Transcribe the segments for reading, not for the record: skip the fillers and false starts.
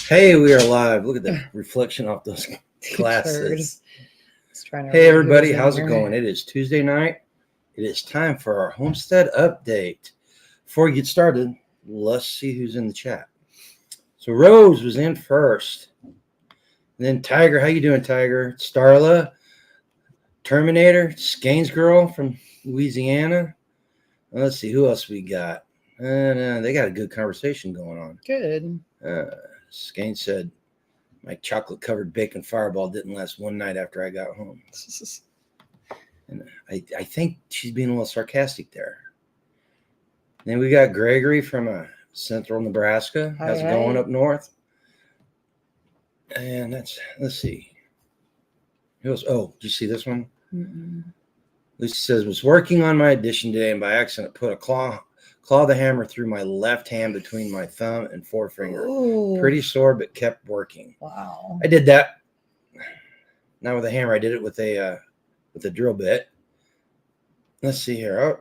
Hey, we are live. Look at the reflection off those glasses. Hey, everybody. How's it going? It is Tuesday night. It is time for our Homestead update. Before we get started, let's see who's in the chat. So Rose was in first. And then Tiger. How you doing, Tiger? Starla. Terminator. Skanes Girl from Louisiana. Let's see. Who else we got? They got a good conversation going on. Good. Skane said, my chocolate-covered bacon fireball didn't last one night after I got home. And I think she's being a little sarcastic there. Then we got Gregory from central Nebraska. How's it going up north? And let's see. Who else? Oh, did you see this one? Mm-mm. Lucy says, was working on my addition today and by accident put a claw the hammer through my left hand between my thumb and forefinger. Ooh. Pretty sore, but kept working. Wow. I did that. Not with a hammer. I did it with a drill bit. Let's see here. Oh,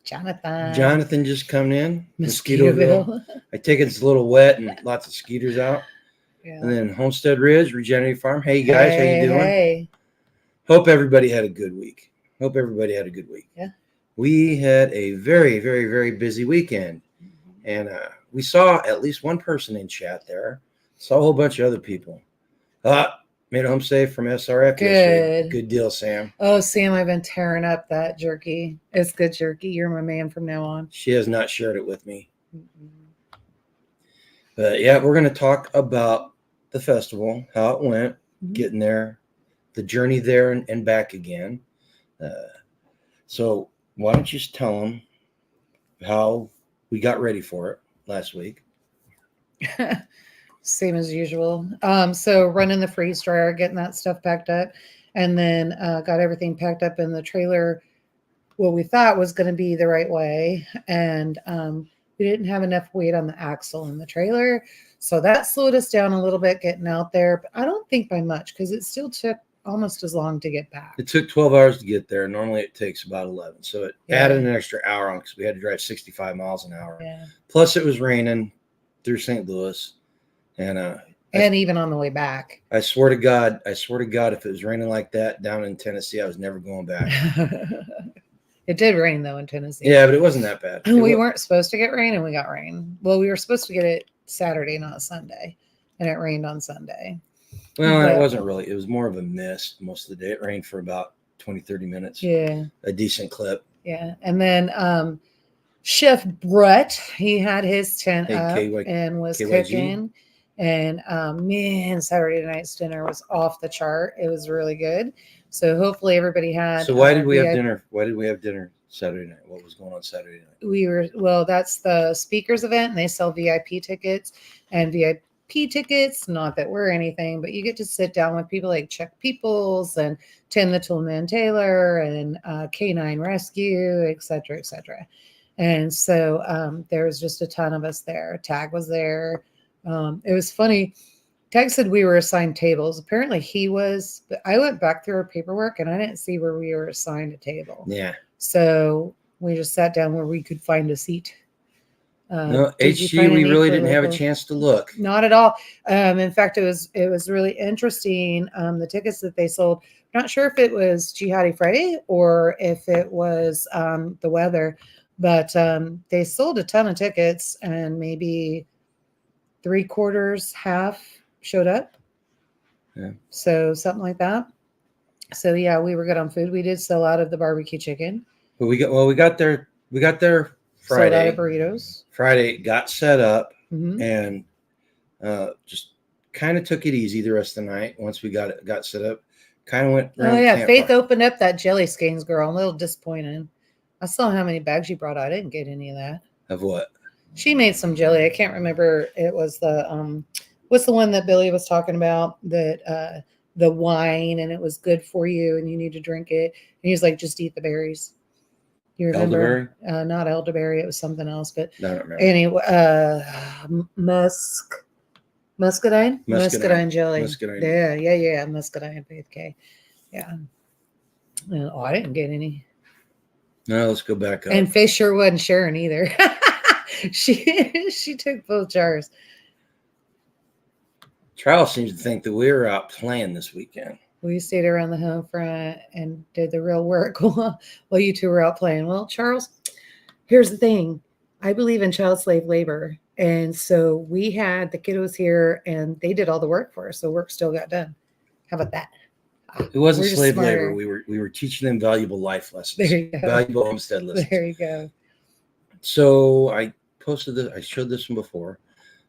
Jonathan just coming in. Mosquitoville. I take it's a little wet and lots of skeeters out. Yeah. And then Homestead Ridge, Regenerative Farm. Hey guys, how you doing? Hey. Hope everybody had a good week. Yeah. We had a very, very, very busy weekend. And we saw at least one person in chat there. Saw a whole bunch of other people. Made a home safe from SRF yesterday. Good deal, Sam. Oh, Sam, I've been tearing up that jerky. It's good jerky. You're my man from now on. She has not shared it with me. Mm-hmm. But yeah, we're going to talk about the festival, how it went, getting there, the journey there and back again. So why don't you just tell them how we got ready for it last week? Same as usual. So running the freeze dryer, getting that stuff packed up, and then got everything packed up in the trailer. What we thought was going to be the right way, and we didn't have enough weight on the axle in the trailer, so that slowed us down a little bit getting out there. But I don't think by much because it still took almost as long to get back. It took 12 hours to get there. Normally it takes about 11. So it added an extra hour on because we had to drive 65 miles an hour. Yeah. Plus it was raining through St. Louis. And even on the way back. I swear to God, if it was raining like that down in Tennessee, I was never going back. It did rain though in Tennessee. Yeah, but it wasn't that bad. We weren't supposed to get rain and we got rain. Well, we were supposed to get it Saturday, not Sunday. And it rained on Sunday. Well, it wasn't really. It was more of a mist most of the day. It rained for about 20, 30 minutes. Yeah. A decent clip. Yeah. And then Chef Brett, he had his tent up and was cooking. And man, Saturday night's dinner was off the chart. It was really good. So hopefully everybody had. So why did we have dinner? Why did we have dinner Saturday night? What was going on Saturday night? That's the speakers event and they sell VIP tickets and VIP tickets, not that we're anything, but you get to sit down with people like Chuck Peoples and Tim the Toolman Taylor and Canine Rescue, et cetera, et cetera. And so there was just a ton of us there. Tag was there. It was funny. Tag said we were assigned tables. Apparently he was, but I went back through our paperwork and I didn't see where we were assigned a table. Yeah. So we just sat down where we could find a seat. No, HG, we really didn't have a chance to look. Not at all. In fact, it was really interesting. The tickets that they sold, not sure if it was Jihadi Friday or if it was the weather, but they sold a ton of tickets and maybe 3/4, half showed up. Yeah. So something like that. So yeah, we were good on food. We did sell out of the barbecue chicken. But we got there Friday. Sold out of burritos. Friday, got set up and just kind of took it easy the rest of the night. Once we got set up, kind of went around. Oh yeah, Faith opened up that jelly skeins girl. I'm a little disappointed. I saw how many bags you brought out. I didn't get any of that. Of what? She made some jelly. I can't remember. It was the what's the one that Billy was talking about, that the wine, and it was good for you and you need to drink it. And he was like, just eat the berries. You remember? Elderberry? Not elderberry. It was something else. But no, I don't remember. Anyway, muscadine jelly. Muscadine. Yeah. Muscadine, Faith K. Yeah. Oh, I didn't get any. No, let's go back up. And Faith sure wasn't sharing either. She took both jars. Charles seems to think that we were out playing this weekend. We stayed around the home front and did the real work while you two were out playing. Well, Charles, here's the thing. I believe in child slave labor. And so we had the kiddos here and they did all the work for us. So work still got done. How about that? It wasn't slave labor. We were teaching them valuable life lessons. There you go. Valuable homestead lessons. There you go. So I posted this. I showed this one before.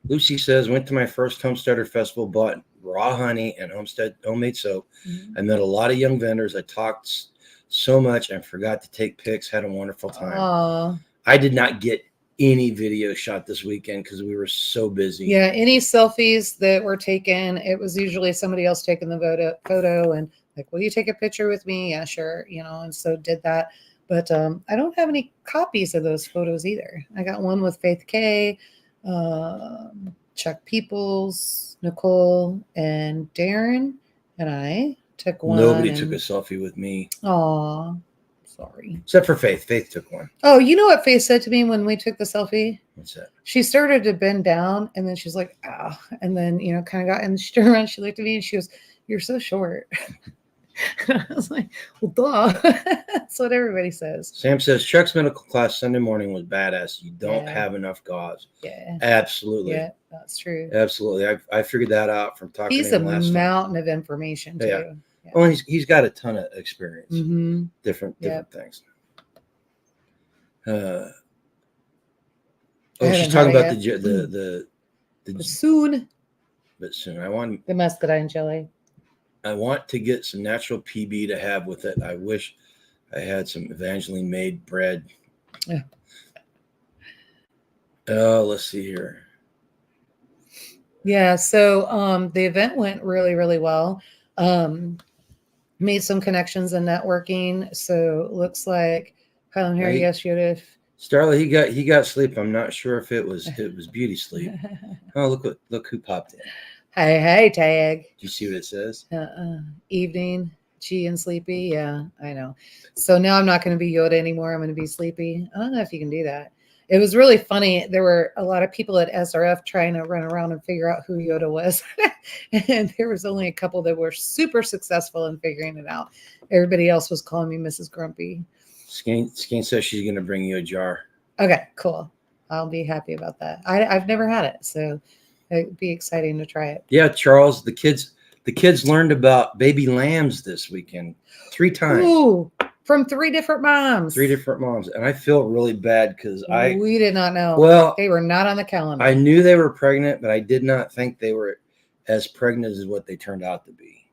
Lucy says, went to my first Homesteader Festival, bought raw honey and homemade soap. Mm-hmm. I met a lot of young vendors. I talked so much and forgot to take pics. Had a wonderful time. Aww. I did not get any video shot this weekend because we were so busy. Yeah, any selfies that were taken, it was usually somebody else taking the photo and like, will you take a picture with me? Yeah, sure. And so did that. But I don't have any copies of those photos either. I got one with Faith K, Chuck Peoples, Nicole, and Darren, and I took one. Nobody took a selfie with me. Aw, sorry. Except for Faith. Faith took one. Oh, you know what Faith said to me when we took the selfie? What's that? She started to bend down, and then she's like, "Ah," and then kind of got, and she turned around, she looked at me, and she goes, "You're so short." I was like, well, duh. That's what everybody says. Sam says Chuck's medical class Sunday morning was badass. You don't have enough gauze. Yeah. Absolutely. Yeah, that's true. Absolutely. I figured that out from talking to him last He's a mountain of information, too. Yeah. Well, he's got a ton of experience. Mm-hmm. Different things. She's talking about the soon. But soon. The muscadine jelly. I want to get some natural PB to have with it. I wish I had some Evangeline made bread. Yeah. Let's see here. Yeah, so the event went really, really well. Made some connections and networking. So looks like Kylan here, yes, Judith. Starla, he got sleep. I'm not sure if it was beauty sleep. Oh, look who popped in. Hey, tag. Do you see what it says? Evening, Chi and Sleepy. Yeah, I know. So now I'm not going to be Yoda anymore. I'm going to be Sleepy. I don't know if you can do that. It was really funny. There were a lot of people at SRF trying to run around and figure out who Yoda was. And there was only a couple that were super successful in figuring it out. Everybody else was calling me Mrs. Grumpy. Skane says she's going to bring you a jar. Okay, cool. I'll be happy about that. I've never had it, so it'd be exciting to try it. Yeah, Charles, the kids learned about baby lambs this weekend 3 times. Ooh, from 3 different moms. 3 different moms. And I feel really bad because we did not know. Well, they were not on the calendar. I knew they were pregnant, but I did not think they were as pregnant as what they turned out to be.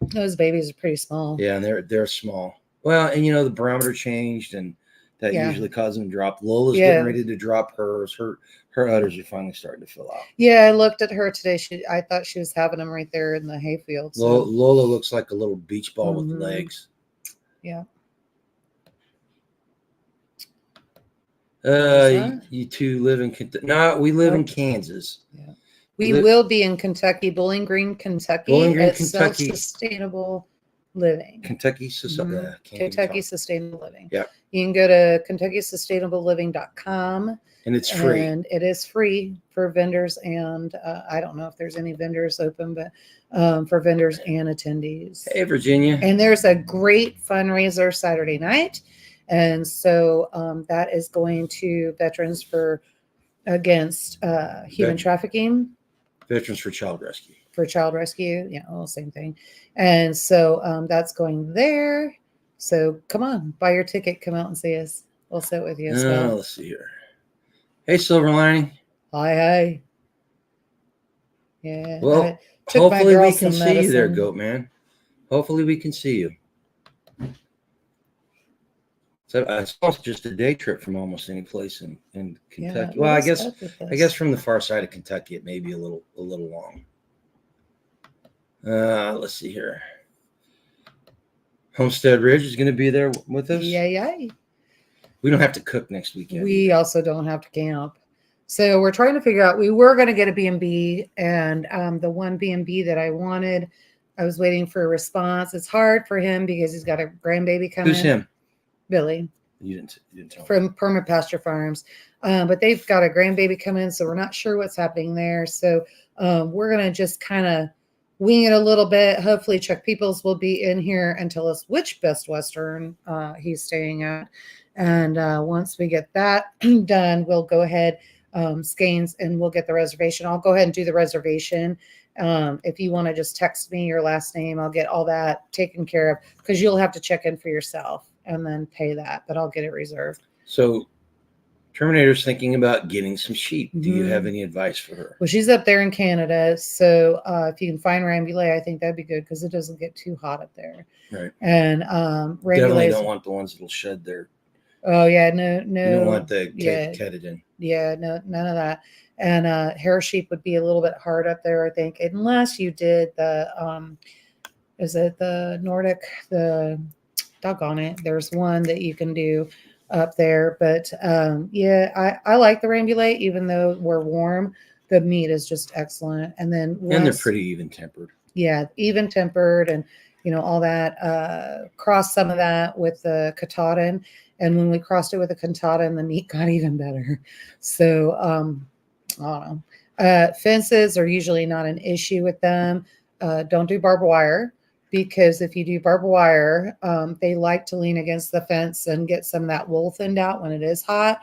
Those babies are pretty small. Yeah, and they're small. Well, and the barometer changed, and that usually causes them to drop. Lola's getting ready to drop hers. Her udders are finally starting to fill out. Yeah, I looked at her today. I thought she was having them right there in the hayfield. So. Lola looks like a little beach ball with legs. Yeah. You two live in Kentucky. No, we live in Kansas. Yeah. We will be in Kentucky, Bowling Green, Kentucky. Bowling Green, Kentucky. Self-sustainable living. Kentucky Sustainable Living. Yeah. You can go to KentuckySustainableLiving.com. And it's free. And it is free for vendors. And I don't know if there's any vendors open, but for vendors and attendees. Hey, Virginia. And there's a great fundraiser Saturday night. And so that is going to Veterans Against Human Trafficking. Veterans for Child Rescue. For child rescue. Yeah, well, same thing. And so that's going there. So come on, buy your ticket. Come out and see us. We'll sit with you as well. Let's see here. Hey, Silver Lining. Hi. Yeah. Well, hopefully we can see you there, Goat Man. Hopefully we can see you. So it's just a day trip from almost any place in Kentucky. Well, I guess from the far side of Kentucky, it may be a little long. Let's see here. Homestead Ridge is going to be there with us. Yeah. We don't have to cook next weekend. We also don't have to camp. So we're trying to figure out, we were going to get a B&B, and the one B&B that I wanted, I was waiting for a response. It's hard for him because he's got a grandbaby coming. Who's him? Billy. You didn't tell me. From Perma Pasture Farms. But they've got a grandbaby coming, so we're not sure what's happening there. So we're going to just kind of wing it a little bit. Hopefully Chuck Peoples will be in here and tell us which Best Western he's staying at. And once we get that done, we'll go ahead, Skanes, and we'll get the reservation. I'll go ahead and do the reservation. If you want to just text me your last name, I'll get all that taken care of, because you'll have to check in for yourself and then pay that, but I'll get it reserved. So Terminator's thinking about getting some sheep. Do you have any advice for her? Well, she's up there in Canada, so if you can find Rambouillet, I think that'd be good, because it doesn't get too hot up there. Right. And definitely don't want the ones that'll shed their. Oh yeah, no. You don't want the Ketidin. Yeah, no, none of that. And hair sheep would be a little bit hard up there, I think, unless you did the is it the Nordic, doggone it, there's one that you can do up there. But yeah, I like the Rambouillet, even though we're warm. The meat is just excellent. And then they're pretty even tempered. Yeah, even tempered, and all that. Cross some of that with the Katahdin, and when we crossed it with the Katahdin, the meat got even better. So I don't know. Fences are usually not an issue with them. Don't do barbed wire, because if you do barbed wire, they like to lean against the fence and get some of that wool thinned out when it is hot.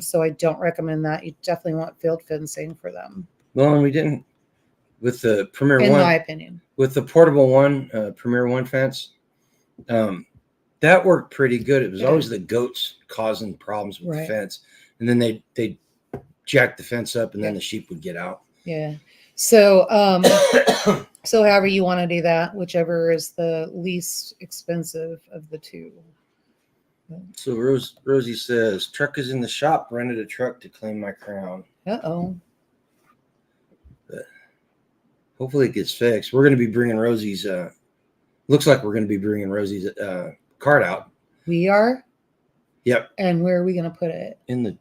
So I don't recommend that. You definitely want field fencing for them. Well, and we didn't with the Premier in One. In my opinion. With the portable one, Premier One fence, that worked pretty good. It was always the goats causing problems with the fence. And then they jack the fence up, and then the sheep would get out. Yeah. So, so however you want to do that, whichever is the least expensive of the two. So Rosie says, truck is in the shop, rented a truck to claim my crown. Uh-oh. But hopefully it gets fixed. We're going to be bringing Rosie's, looks like we're going to be bringing Rosie's cart out. We are? Yep. And where are we going to put it? In the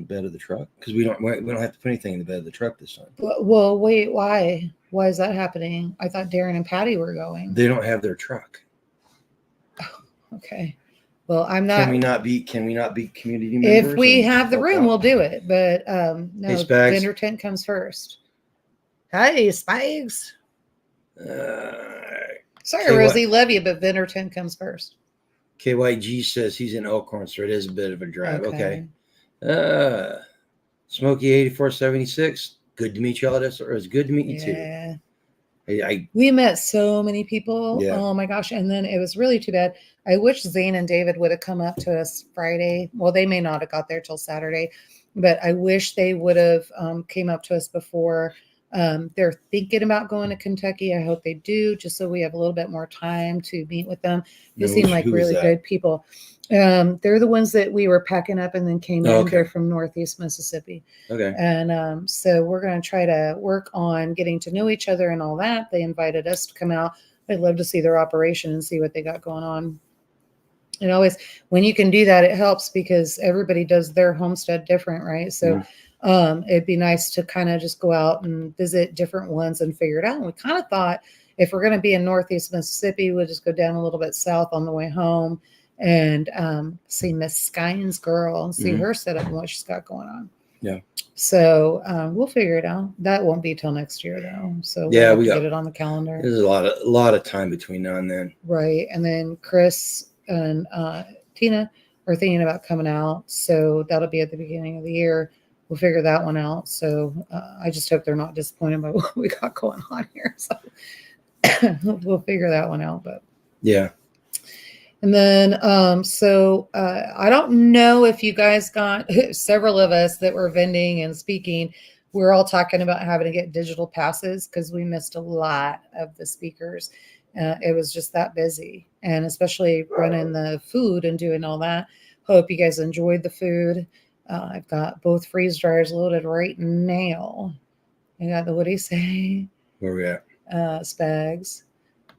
bed of the truck, because we don't have to put anything in the bed of the truck this time. Well, wait, why? Why is that happening? I thought Darren and Patty were going. They don't have their truck. Oh, okay. Well, I'm not. Can we not be community members? If we have the room, we'll do it. But no, hey, vendor tent comes first. Hey, Spags. Sorry, Rosie, love you, but vendor tent comes first. KYG says he's in Elkhorn, so it is a bit of a drive. Okay. Smokey 8476. Good to meet y'all. It's good to meet you too. We met so many people. Yeah. Oh my gosh. And then it was really too bad. I wish Zane and David would have come up to us Friday. Well, they may not have got there till Saturday, but I wish they would have came up to us before. They're thinking about going to Kentucky. I hope they do, just so we have a little bit more time to meet with them. They seem like really good people. They're the ones that we were packing up and then came in. They're from Northeast Mississippi. Okay. And so we're going to try to work on getting to know each other and all that. They invited us to come out. I'd love to see their operation and see what they got going on. And always, when you can do that, it helps, because everybody does their homestead different, right? So it'd be nice to kind of just go out and visit different ones and figure it out. And we kind of thought, if we're going to be in Northeast Mississippi, we'll just go down a little bit south on the way home and see Miss Skynes' girl and see her setup and what she's got going on. Yeah. So we'll figure it out. That won't be till next year, though. So we get it on the calendar. There's a lot of time between now and then. Right. And then Chris and Tina are thinking about coming out. So that'll be at the beginning of the year. We'll figure that one out. So I just hope they're not disappointed by what we got going on here. So we'll figure that one out. But yeah. And then, I don't know if you guys got, several of us that were vending and speaking, we're all talking about having to get digital passes, because we missed a lot of the speakers. It was just that busy, and especially running the food and doing all that. Hope you guys enjoyed the food. I've got both freeze dryers loaded right now. I got what do you say? Where we at? Spags.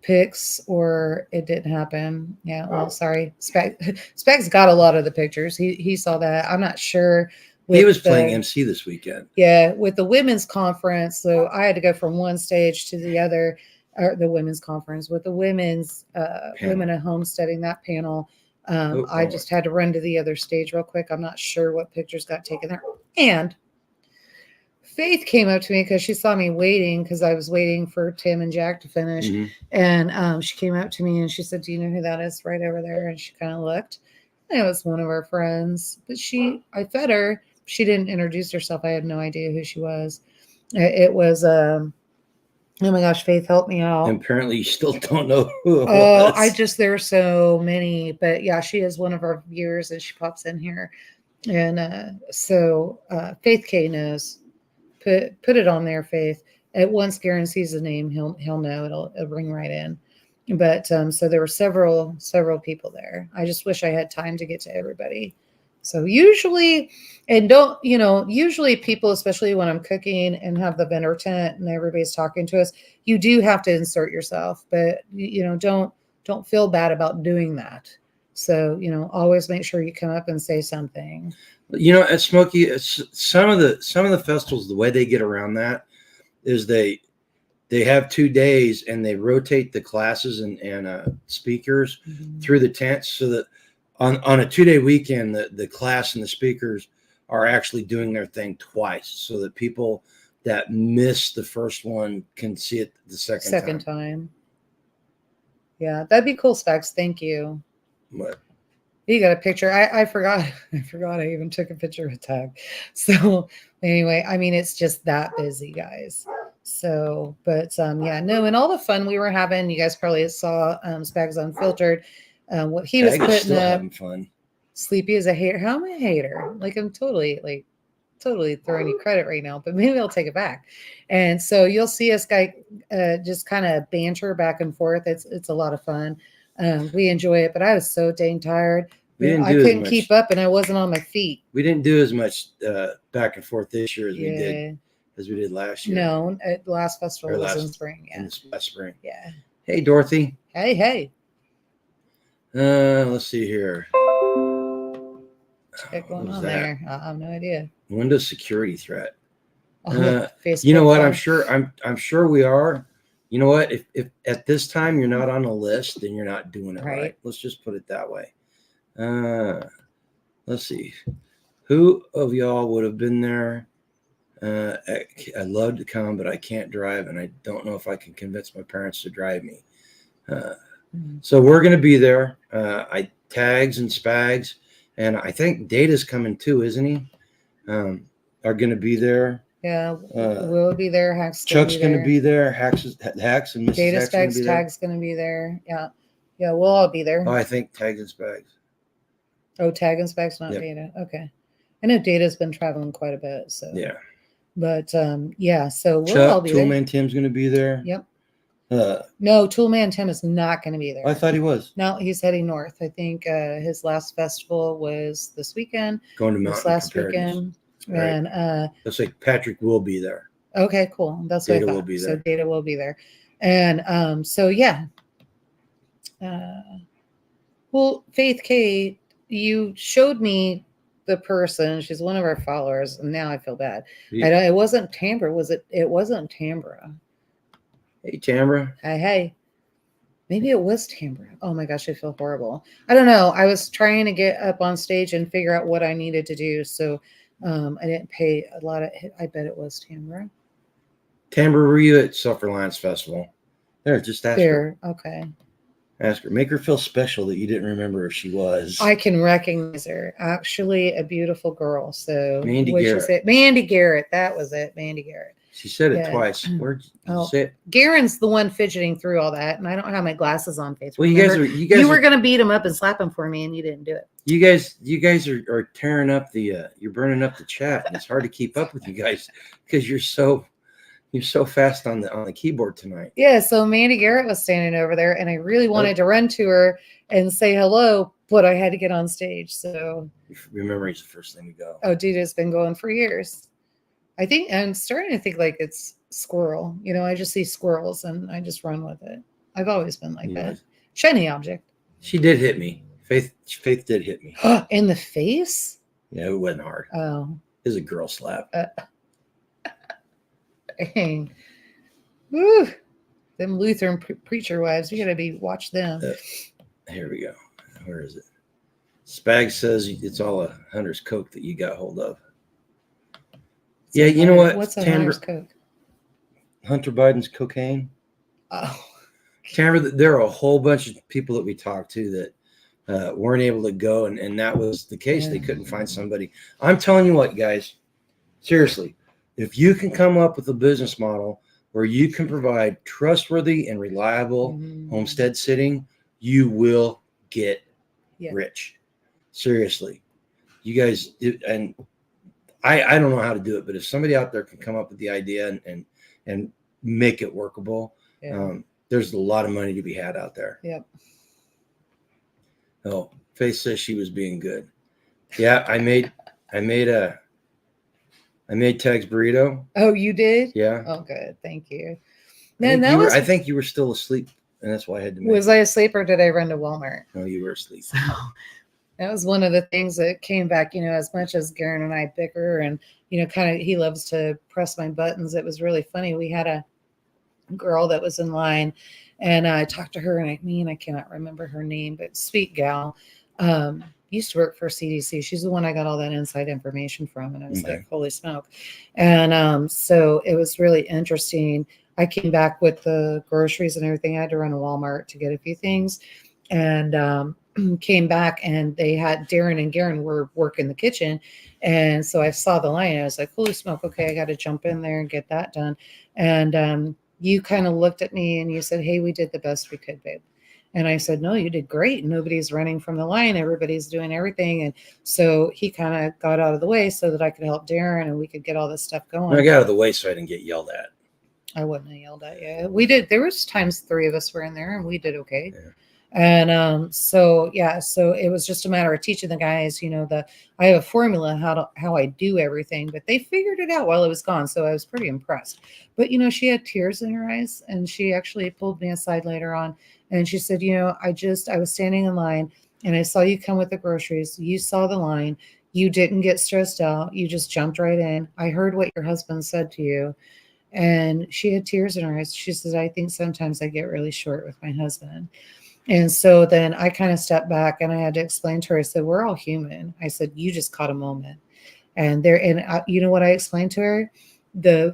Pics, or it didn't happen. Yeah, well, sorry. Spags got a lot of the pictures. He saw that. I'm not sure. He was playing MC this weekend. Yeah, with the women's conference. So I had to go from one stage to the other, or the women's conference with the women's women at homesteading, that panel. I just had to run to the other stage real quick. I'm not sure what pictures got taken there. And Faith came up to me because she saw me waiting because I was waiting for Tim and Jack to finish. Mm-hmm. And she came up to me and she said, "Do you know who that is right over there?" And she kind of looked. And it was one of our friends. But I fed her. She didn't introduce herself. I had no idea who she was. It was, oh my gosh, Faith, help me out. And apparently you still don't know who it was. There are so many. But yeah, she is one of our viewers and she pops in here. And so Faith K knows. Put it on there, Faith. At once Garen sees the name, he'll know. It'll ring right in. But so there were several people there. I just wish I had time to get to everybody. So usually people, especially when I'm cooking and have the vendor tent and everybody's talking to us, you do have to insert yourself, but don't feel bad about doing that. So, always make sure you come up and say something. At Smoky, some of the festivals, the way they get around that is they have 2 days and they rotate the classes and speakers through the tents so that on a 2-day weekend, the class and the speakers are actually doing their thing twice so that people that miss the first one can see it the second time. Yeah, that'd be cool, Specs. Thank you. What? You got a picture. I forgot. I even took a picture with Tag. So anyway, I mean, it's just that busy, guys. So, but and all the fun we were having, you guys probably saw Spags Unfiltered. What he was putting up. Having fun. Sleepy is a hater. How am I a hater? Like I'm totally throwing you credit right now, but maybe I'll take it back. And so you'll see us just kind of banter back and forth. It's a lot of fun. We enjoy it, but I was so dang tired. I couldn't keep up and I wasn't on my feet. We didn't do as much back and forth this year as we did last year. No, the last festival was in spring. Yeah. Last spring. Yeah. Hey, Dorothy. Hey. Let's see here. What's going on there? I have no idea. Windows security threat. Facebook. You know what? I'm sure we are. You know what? If at this time you're not on a list, then you're not doing it right. Let's just put it that way. Let's see. Who of y'all would have been there? I'd love to come, but I can't drive, and I don't know if I can convince my parents to drive me. So we're going to be there. Tags and Spags, and I think Data's coming too, isn't he? Are going to be there. Yeah, we'll be there. Chuck's going to be there. Hacks and Mrs. Data Spags, Tag's going to be there. Yeah, we'll all be there. Oh, I think Tags and Spags. Oh, Tag and Spags, not Data. Okay, I know Data's been traveling quite a bit. So yeah, but so we'll Chuck, all be there. Toolman Tim's going to be there. Yep. No, Toolman Tim is not going to be there. I thought he was. No, he's heading north. I think his last festival was this weekend. Going to Mountain last weekend. Right. And looks like Patrick will be there. Okay, cool. That's what I thought. Will be there. So Data will be there. And well, Faith K, you showed me the person. She's one of our followers, and now I feel bad. Yeah. It wasn't Tambra, was it? It wasn't Tambra. Hey, Tambra. Hey. Maybe it was Tambra. Oh my gosh, I feel horrible. I don't know. I was trying to get up on stage and figure out what I needed to do. So I didn't pay a lot of. I bet it was Tambra. Tambra, were you at Self Reliance Festival? There, just ask her. Okay. Ask her. Make her feel special that you didn't remember if she was. I can recognize her. Actually, a beautiful girl. So Mandy Garrett. Mandy Garrett. That was it. Mandy Garrett. She said it twice. Where'd you say it? Garen's the one fidgeting through all that, and I don't have my glasses on. Facebook. Well, you were gonna beat him up and slap him for me, and you didn't do it. You guys are tearing up you're burning up the chat. And it's hard to keep up with you guys because you're so fast on the keyboard tonight. Yeah. So Mandy Garrett was standing over there, and I really wanted to run to her and say hello, but I had to get on stage. So memory's the first thing to go. Oh, dude, it's been going for years. I think I'm starting to think like it's squirrel. I just see squirrels and I just run with it. I've always been like that. Shiny object. She did hit me. Faith did hit me. In the face? Yeah, it wasn't hard. Oh. It was a girl slap. Dang. Woo. Them Lutheran preacher wives, we gotta watch them. Here we go. Where is it? Spag says it's all a Hunter's Coke that you got hold of. It's Yeah, you know what? What's a Hunter's Coke? Hunter Biden's cocaine. Oh. Tamara, there are a whole bunch of people that we talked to that weren't able to go, and that was the case. Yeah. They couldn't find somebody. I'm telling you what, guys, seriously, if you can come up with a business model where you can provide trustworthy and reliable homestead sitting, you will get rich. Seriously, you guys, and I don't know how to do it, but if somebody out there can come up with the idea and make it workable, there's a lot of money to be had out there. Yep. Oh, Faith says she was being good. Yeah, I made Tag's burrito. Oh, you did? Yeah. Oh, good. Thank you. Man, I think you were still asleep, and that's why I had to make Was I asleep or did I run to Walmart? No, you were asleep. So that was one of the things that came back, as much as Garen and I bicker and, kind of he loves to press my buttons. It was really funny. We had a girl that was in line and I talked to her and I cannot remember her name, but sweet gal, used to work for CDC. She's the one I got all that inside information from. And I was like, holy smoke. And so it was really interesting. I came back with the groceries and everything. I had to run to Walmart to get a few things and came back and they had Darren and Garen were working the kitchen. And so I saw the line. I was like, holy smoke. Okay. I got to jump in there and get that done. And you kind of looked at me and you said, hey, we did the best we could, babe. And I said, no, you did great. Nobody's running from the line. Everybody's doing everything. And so he kind of got out of the way so that I could help Darren and we could get all this stuff going. I got out of the way so I didn't get yelled at. I wouldn't have yelled at you. We did. There was times 3 of us were in there and we did okay. Yeah. And so it was just a matter of teaching the guys, I have a formula how I do everything, but they figured it out while I was gone. So I was pretty impressed. But she had tears in her eyes and she actually pulled me aside later on and she said, I was standing in line and I saw you come with the groceries. You saw the line. You didn't get stressed out. You just jumped right in. I heard what your husband said to you. And she had tears in her eyes. She says, I think sometimes I get really short with my husband. And so then I kind of stepped back and I had to explain to her, I said, we're all human. I said, you just caught a moment. And you know what I explained to her?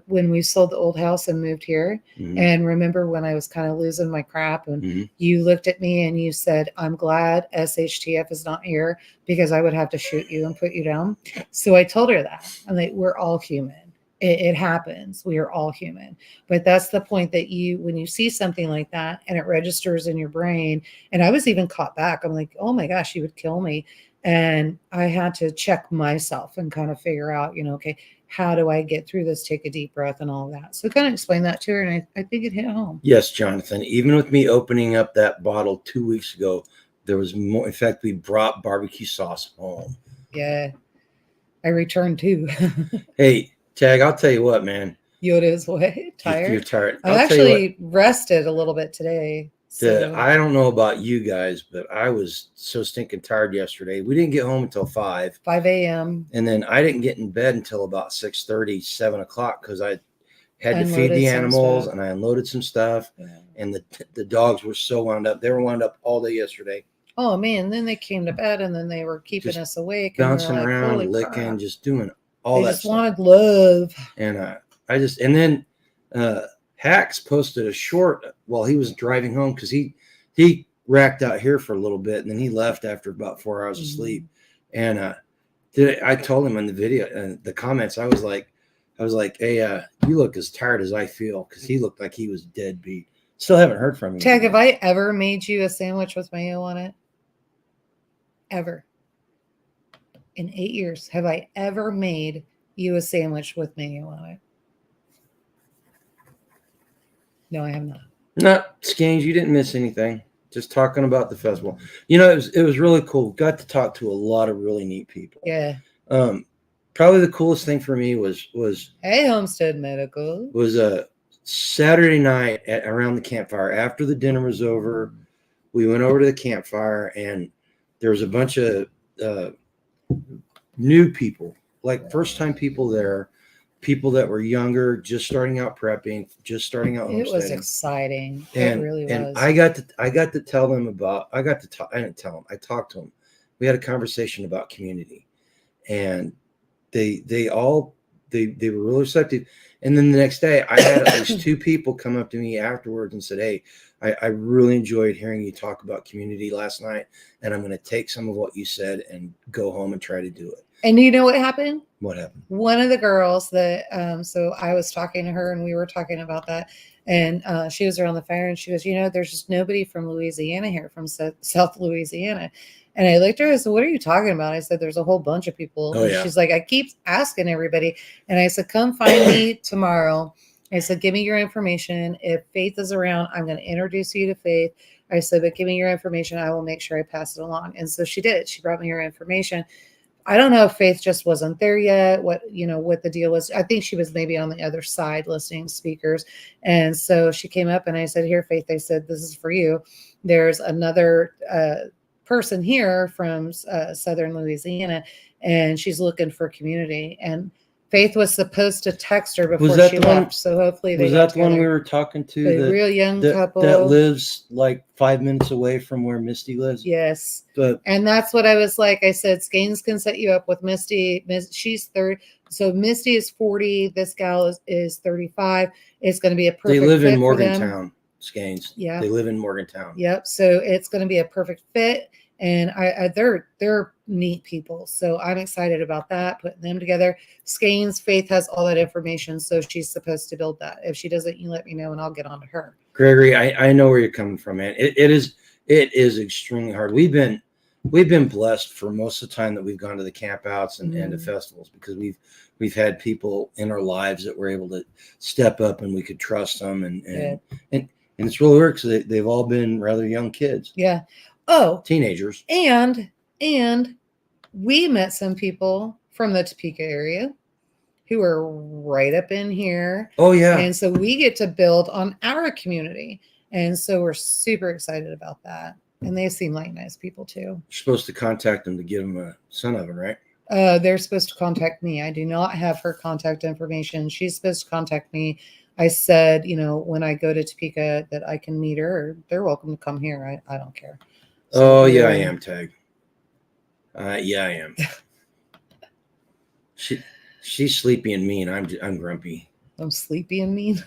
When we sold the old house and moved here, and remember when I was kind of losing my crap and you looked at me and you said, I'm glad SHTF is not here because I would have to shoot you and put you down. So I told her that. I'm like, we're all human. It happens. We are all human. But that's the point that when you see something like that and it registers in your brain, and I was even caught back. I'm like, oh my gosh, you would kill me. And I had to check myself and kind of figure out, okay, how do I get through this? Take a deep breath and all of that. So kind of explain that to her. And I think it hit home. Yes, Jonathan. Even with me opening up that bottle 2 weeks ago, there was more. In fact, we brought barbecue sauce home. Yeah. I returned too. Hey, Tag, I'll tell you what, man. Yoda's what? Tired? You're tired. I actually rested a little bit today. So. I don't know about you guys, but I was so stinking tired yesterday. We didn't get home until 5 a.m. And then I didn't get in bed until about 6:30, 7 o'clock because I had to feed the animals and I unloaded some stuff. Yeah. And the dogs were so wound up. They were wound up all day yesterday. Oh, man. Then they came to bed and then they were keeping us awake. Bouncing around, licking, just doing all that stuff. They just wanted love. And then Hacks posted a short while he was driving home because he racked out here for a little bit and then he left after about 4 hours of sleep. And I told him in the video and the comments, I was like, hey, you look as tired as I feel because he looked like he was dead beat. Still haven't heard from him. Tag, have I ever made you a sandwich with mayo on it? Ever. In 8 years, have I ever made you a sandwich with mayo on it? No, I have not. No, Skange, you didn't miss anything. Just talking about the festival. It was really cool. Got to talk to a lot of really neat people. Yeah. Probably the coolest thing for me was Hey, Homestead Medical. Was a Saturday night around the campfire. After the dinner was over, we went over to the campfire and there was a bunch of new people, like first time people there, people that were younger, just starting out prepping, just starting out homesteading. It was exciting. It really was. And I got to tell them about, I didn't tell them, I talked to them. we had a conversation about community, and they were really receptive. And then the next day, I had at least 2 people come up to me afterwards and said, "Hey, I really enjoyed hearing you talk about community last night, and I'm going to take some of what you said and go home and try to do it." And you know what happened? What happened? One of the girls that, so I was talking to her and we were talking about that. And she was around the fire and she goes, there's just nobody from Louisiana here, from South Louisiana. And I looked at her and said, what are you talking about? I said, there's a whole bunch of people. Oh, and yeah. She's like, I keep asking everybody. And I said, come find me tomorrow. I said, give me your information. If Faith is around, I'm going to introduce you to Faith. I said, but give me your information. I will make sure I pass it along. And so she did. She brought me her information. I don't know if Faith just wasn't there yet, what the deal was. I think she was maybe on the other side listening to speakers. And so she came up and I said, here, Faith, I said, this is for you. There's another person here from Southern Louisiana, and she's looking for community. And Faith was supposed to text her before she left. So hopefully they was that the one we were talking to? The real young couple that lives like 5 minutes away from where Misty lives. Yes. But and that's what I was like. I said, Skanes can set you up with Misty. She's 30. So Misty is 40. This gal is 35. It's going to be a perfect fit. They live in Morgantown, Skanes. Yeah. They live in Morgantown. Yep. So it's going to be a perfect fit. And they're neat people. So I'm excited about that, putting them together. Skanes, Faith has all that information. So she's supposed to build that. If she doesn't, you let me know and I'll get on to her. Gregory, I know where you're coming from, man. It is extremely hard. We've been blessed for most of the time that we've gone to the campouts and to festivals, because we've had people in our lives that were able to step up and we could trust them. And it's really works. They've all been rather young kids. Yeah. Oh, teenagers. And we met some people from the Topeka area who are right up in here. Oh, yeah. And so we get to build on our community. And so we're super excited about that. And they seem like nice people too. You're supposed to contact them to give them a sun oven, right? They're supposed to contact me. I do not have her contact information. She's supposed to contact me. I said, when I go to Topeka that I can meet her, or they're welcome to come here. I don't care. So, yeah, I am, Tag. Yeah, I am. She's sleepy and mean. I'm grumpy. I'm sleepy and mean.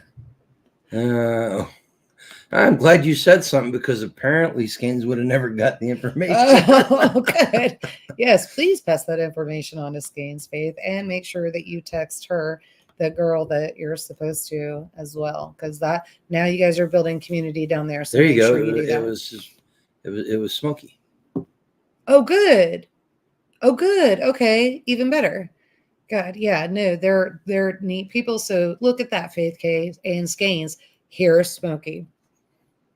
I'm glad you said something, because apparently Skanes would have never got the information. Oh, good. Yes, please pass that information on to Skanes, Faith, and make sure that you text her, the girl that you're supposed to as well, because now you guys are building community down there. So there you go. Sure it was smoky. Oh, good. Okay, even better. God, yeah, no, they're neat people. So look at that, Faith K and Skanes. Here is Smokey.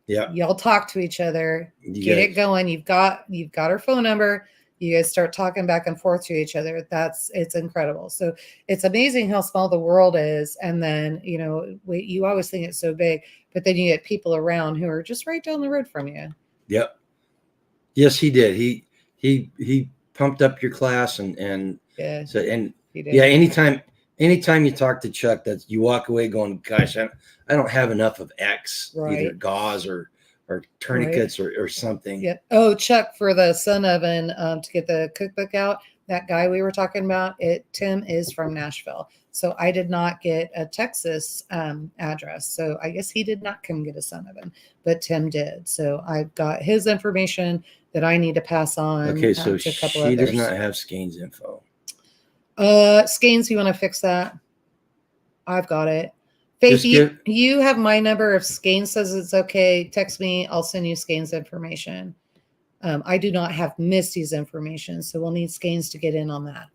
Yeah, y'all talk to each other, get it going. You've got her phone number. You guys start talking back and forth to each other. It's incredible. So it's amazing how small the world is. And then, you always think it's so big, but then you get people around who are just right down the road from you. Yep. Yes, he did. He pumped up your class and yeah. So, and he did. Yeah, anytime you talk to Chuck, that you walk away going, gosh, I don't have enough of X, right. Either gauze or tourniquets, right. or something. Yeah. Oh, Chuck, for the sun oven, to get the cookbook out, that guy we were talking about, Tim is from Nashville. So I did not get a Texas address. So I guess he did not come get a sun oven, but Tim did. So I've got his information that I need to pass on. Okay, so to a couple she others. does not have Skane's info. Skanes, you want to fix that? I've got it. Faith, you have my number. If Skanes says it's okay, text me. I'll send you Skanes' information. I do not have Misty's information, so we'll need Skanes to get in on that.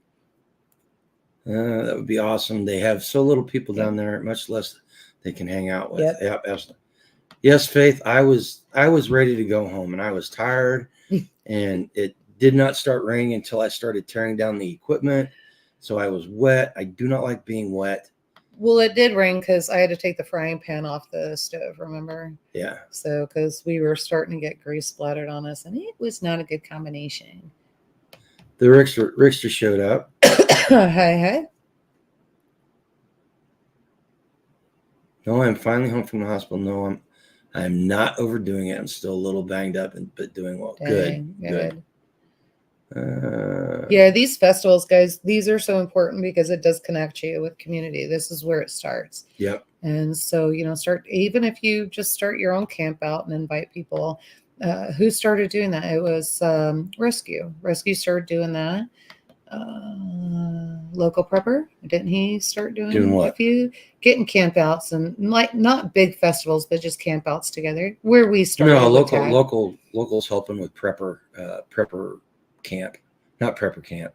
That would be awesome. They have so little people down there, much less they can hang out with. Yep. Yes, Faith, I was ready to go home, and I was tired, and it did not start raining until I started tearing down the equipment. So I was wet. I do not like being wet. Well, it did rain because I had to take the frying pan off the stove, remember? Yeah. So, because we were starting to get grease splattered on us, and it was not a good combination. The Rickster showed up. Hey. No, I'm finally home from the hospital. No, I'm not overdoing it. I'm still a little banged up, but doing well. Good. Yeah, these festivals, guys, these are so important because it does connect you with community. This is where it starts. Yep. And so, even if you just start your own camp out and invite people. Who started doing that? It was Rescue. Rescue started doing that. Local prepper, didn't he start doing what? A few getting campouts and not big festivals, but just campouts together where we started? No, locals helping with prepper camp, not prepper camp.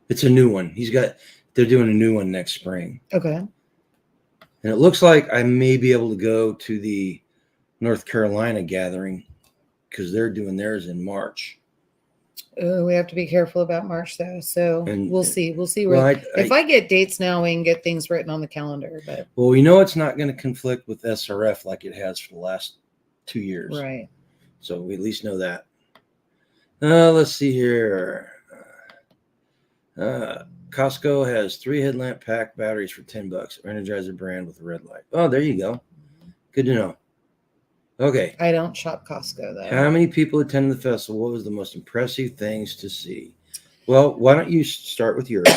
It's a new one. They're doing a new one next spring. Okay. And it looks like I may be able to go to the North Carolina gathering because they're doing theirs in March. We have to be careful about March though. So we'll see. We'll see where. If I get dates now, we can get things written on the calendar. But we know it's not going to conflict with SRF like it has for the last 2 years. Right. So we at least know that. Let's see here. Costco has 3 headlamp pack batteries for $10. Energizer brand with a red light. Oh, there you go. Good to know. Okay. I don't shop Costco though. How many people attended the festival? What was the most impressive things to see? Well, why don't you start with yours?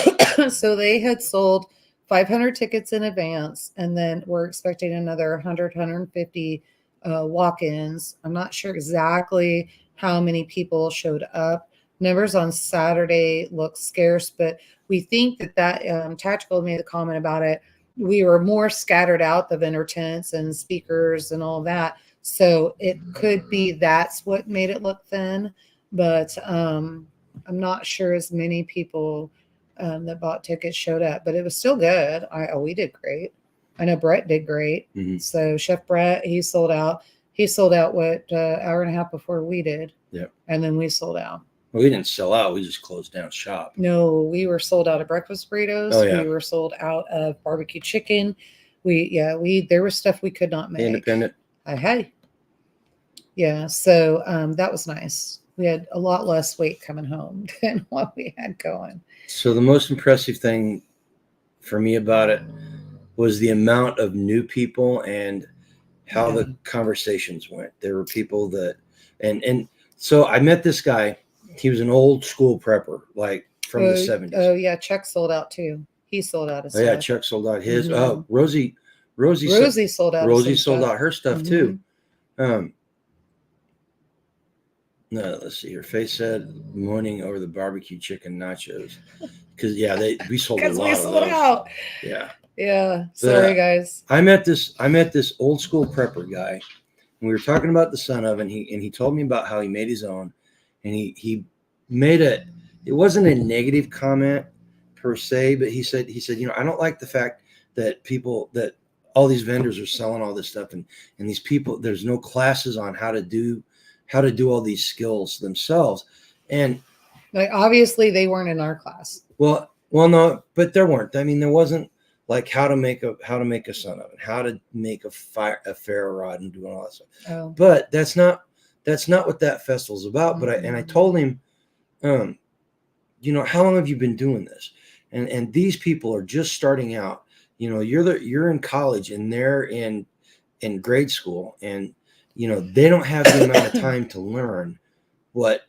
So they had sold 500 tickets in advance, and then we're expecting another 100, 150 walk-ins. I'm not sure exactly how many people showed up. Numbers on Saturday look scarce, but we think that Tactical made a comment about it. We were more scattered out, the vendor tents and speakers and all that. So it could be that's what made it look thin, but I'm not sure as many people that bought tickets showed up, but it was still good. We did great. I know Brett did great. Mm-hmm. So Chef Brett, he sold out. He sold out hour and a half before we did. Yeah. And then we sold out. Well, we didn't sell out. We just closed down shop. No, we were sold out of breakfast burritos. Oh, yeah. We were sold out of barbecue chicken. There was stuff we could not make. Independent. Hey. Yeah. So that was nice. We had a lot less weight coming home than what we had going. So the most impressive thing for me about it was the amount of new people and how the conversations went. There were people that, and so I met this guy. He was an old school prepper, like from the 70s. Oh yeah, Chuck sold out too. He sold out his stuff. Yeah, Chuck sold out his. Mm-hmm. Oh, Rosie sold out. Rosie sold out her stuff too. No, let's see. Her face said mourning over the barbecue chicken nachos because we sold a lot we of sold those. Out. Yeah. Sorry, guys. I met this old school prepper guy, and we were talking about the son of, and he told me about how he made his own, and he made it wasn't a negative comment per se, but he said I don't like the fact that all these vendors are selling all this stuff, and these people, there's no classes on how to do all these skills themselves. And like obviously they weren't in our class. Well, no, but there weren't. I mean, there wasn't like how to make a sun oven, how to make a ferro rod and doing all that stuff. Oh. But that's not what that festival's about. Mm-hmm. But I told him, how long have you been doing this? And these people are just starting out. You're in college and they're in grade school, and they don't have the amount of time to learn what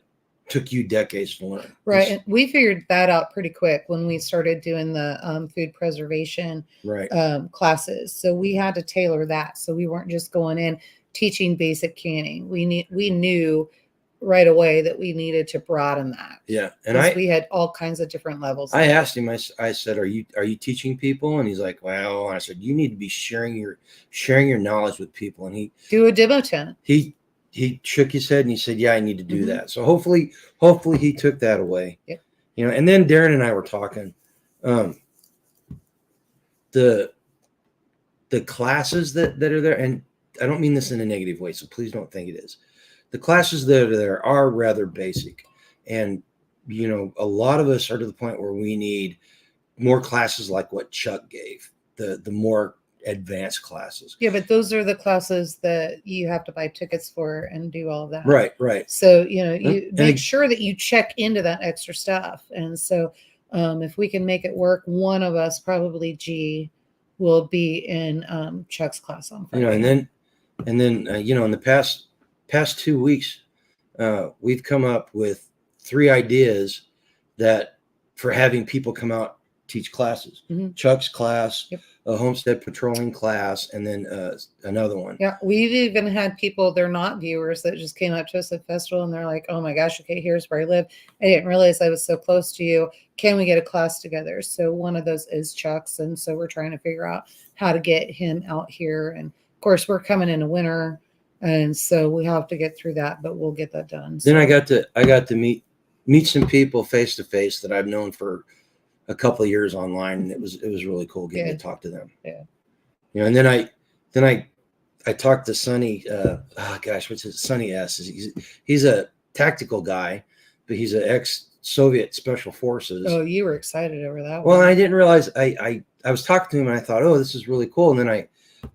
took you decades to learn. Right. And we figured that out pretty quick when we started doing the food preservation classes. So we had to tailor that. So we weren't just going in teaching basic canning. We knew right away that we needed to broaden that. Yeah. And we had all kinds of different levels. I asked him, I said, are you teaching people? And he's like, well, I said, you need to be sharing your knowledge with people. And he do a demo tent. He shook his head and he said, yeah, I need to do that. So hopefully he took that away. Yep. And then Darren and I were talking, the classes that are there, and I don't mean this in a negative way, so please don't think it is. The classes that are there are rather basic, and a lot of us are to the point where we need more classes like what Chuck gave, the more advanced classes. Yeah, but those are the classes that you have to buy tickets for and do all of that. Right. So you make sure that you check into that extra stuff, and so if we can make it work, one of us, probably G, will be in Chuck's class on Friday. And then in the past 2 weeks, we've come up with 3 ideas that for having people come out teach classes. Chuck's class, a homestead patrolling class, and then another one. Yeah, we've even had people, they're not viewers, that just came up to us at festival and they're like, oh my gosh, okay, here's where I live. I didn't realize I was so close to you. Can we get a class together? So one of those is Chuck's, and so we're trying to figure out how to get him out here. And of course, we're coming into winter, and so we have to get through that, but we'll get that done. Then I got to meet some people face to face that I've known for a couple of years online, and it was really cool getting to talk to them. Yeah. You know, and then I talked to Sonny. What's his Sonny S? He's a tactical guy, but he's an ex-Soviet special forces. Oh, you were excited over that one. Well, I didn't realize I was talking to him and I thought, oh, this is really cool. And then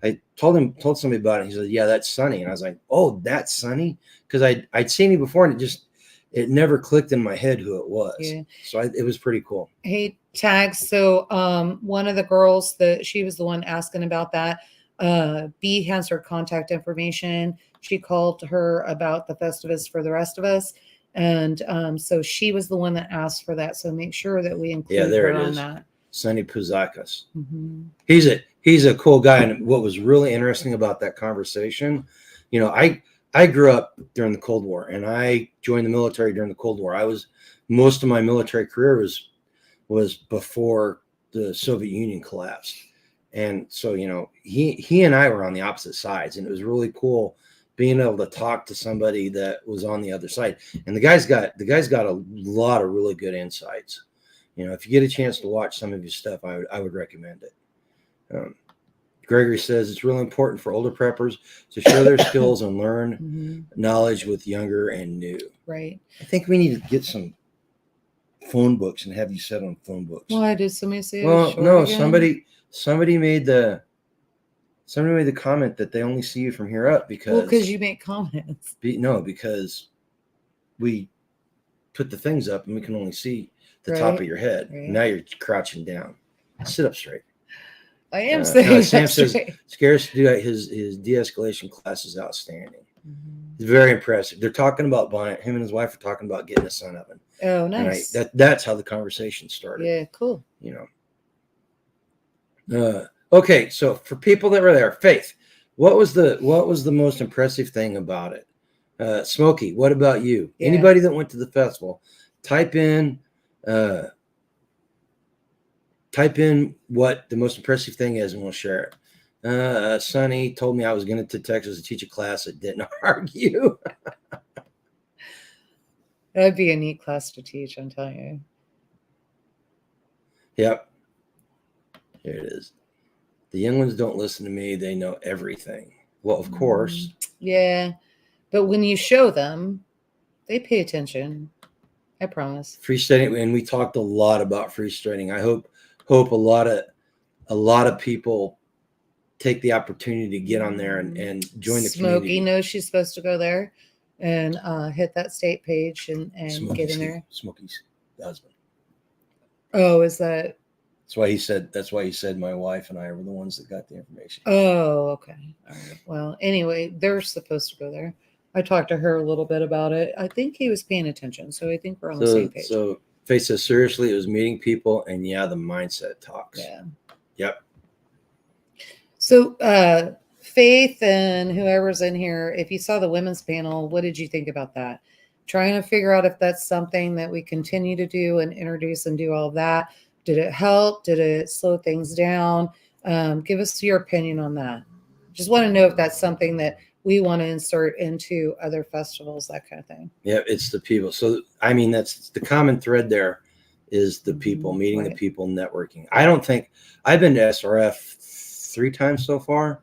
I told somebody about it. He said, yeah, that's Sonny. And I was like, oh, that's Sonny, because I'd seen him before, and it never clicked in my head who it was. Yeah. So it was pretty cool. Hey, Tags. So one of the girls, she was the one asking about that. B has her contact information. She called her about the Festivus for the rest of us. And so she was the one that asked for that. So make sure that we include her on that. Sonny Puzakas. He's a cool guy. And what was really interesting about that conversation, you know, I grew up during the Cold War, and I joined the military during the Cold War. Most of my military career was before the Soviet Union collapsed. And so, you know, he and I were on the opposite sides, and it was really cool being able to talk to somebody that was on the other side. And the guy's got a lot of really good insights. You know, if you get a chance to watch some of his stuff, I would recommend it. Gregory says it's really important for older preppers to share their skills and learn knowledge with younger and new. Right. I think we need to get some phone books and have you set on phone books. Why did somebody say? Well, no, again? somebody made the comment that they only see you from here up because you make comments. Because we put the things up and we can only see the top of your head. Right. Now you're crouching down. Sit up straight. I am saying Sam says scares to do his de-escalation class is outstanding. It's very impressive. They're talking about buying. Him and his wife are talking about getting a sun oven. Oh, nice. That's how the conversation started. Yeah, cool. You know. Okay, so for people that were there, Faith, what was the most impressive thing about it? Smokey, what about you? Yeah. Anybody that went to the festival, type in what the most impressive thing is, and we'll share it. Sonny told me I was going to Texas to teach a class that didn't argue. That'd be a neat class to teach, I'm telling you. Yep. Here it is. The young ones don't listen to me. They know everything. Well, of course. Yeah. But when you show them, they pay attention. I promise. Freestanding, and we talked a lot about freestanding. I hope a lot of people take the opportunity to get on there and join the community. Smokey knows she's supposed to go there and hit that state page and get in there. Smokey's husband. Oh, is that? That's why he said my wife and I were the ones that got the information. Oh, okay. All right. Well, anyway, they're supposed to go there. I talked to her a little bit about it. I think he was paying attention, so I think we're on the same page. So Faith says, seriously, it was meeting people, and the mindset talks. Yeah. Yep. So Faith and whoever's in here, if you saw the women's panel, what did you think about that? Trying to figure out if that's something that we continue to do and introduce and do all of that. Did it help? Did it slow things down? Give us your opinion on that. Just want to know if that's something that we want to insert into other festivals, that kind of thing. Yeah, it's the people. So, I mean, that's the common thread there is the people, meeting the people, networking. I don't think I've been to SRF 3 times so far,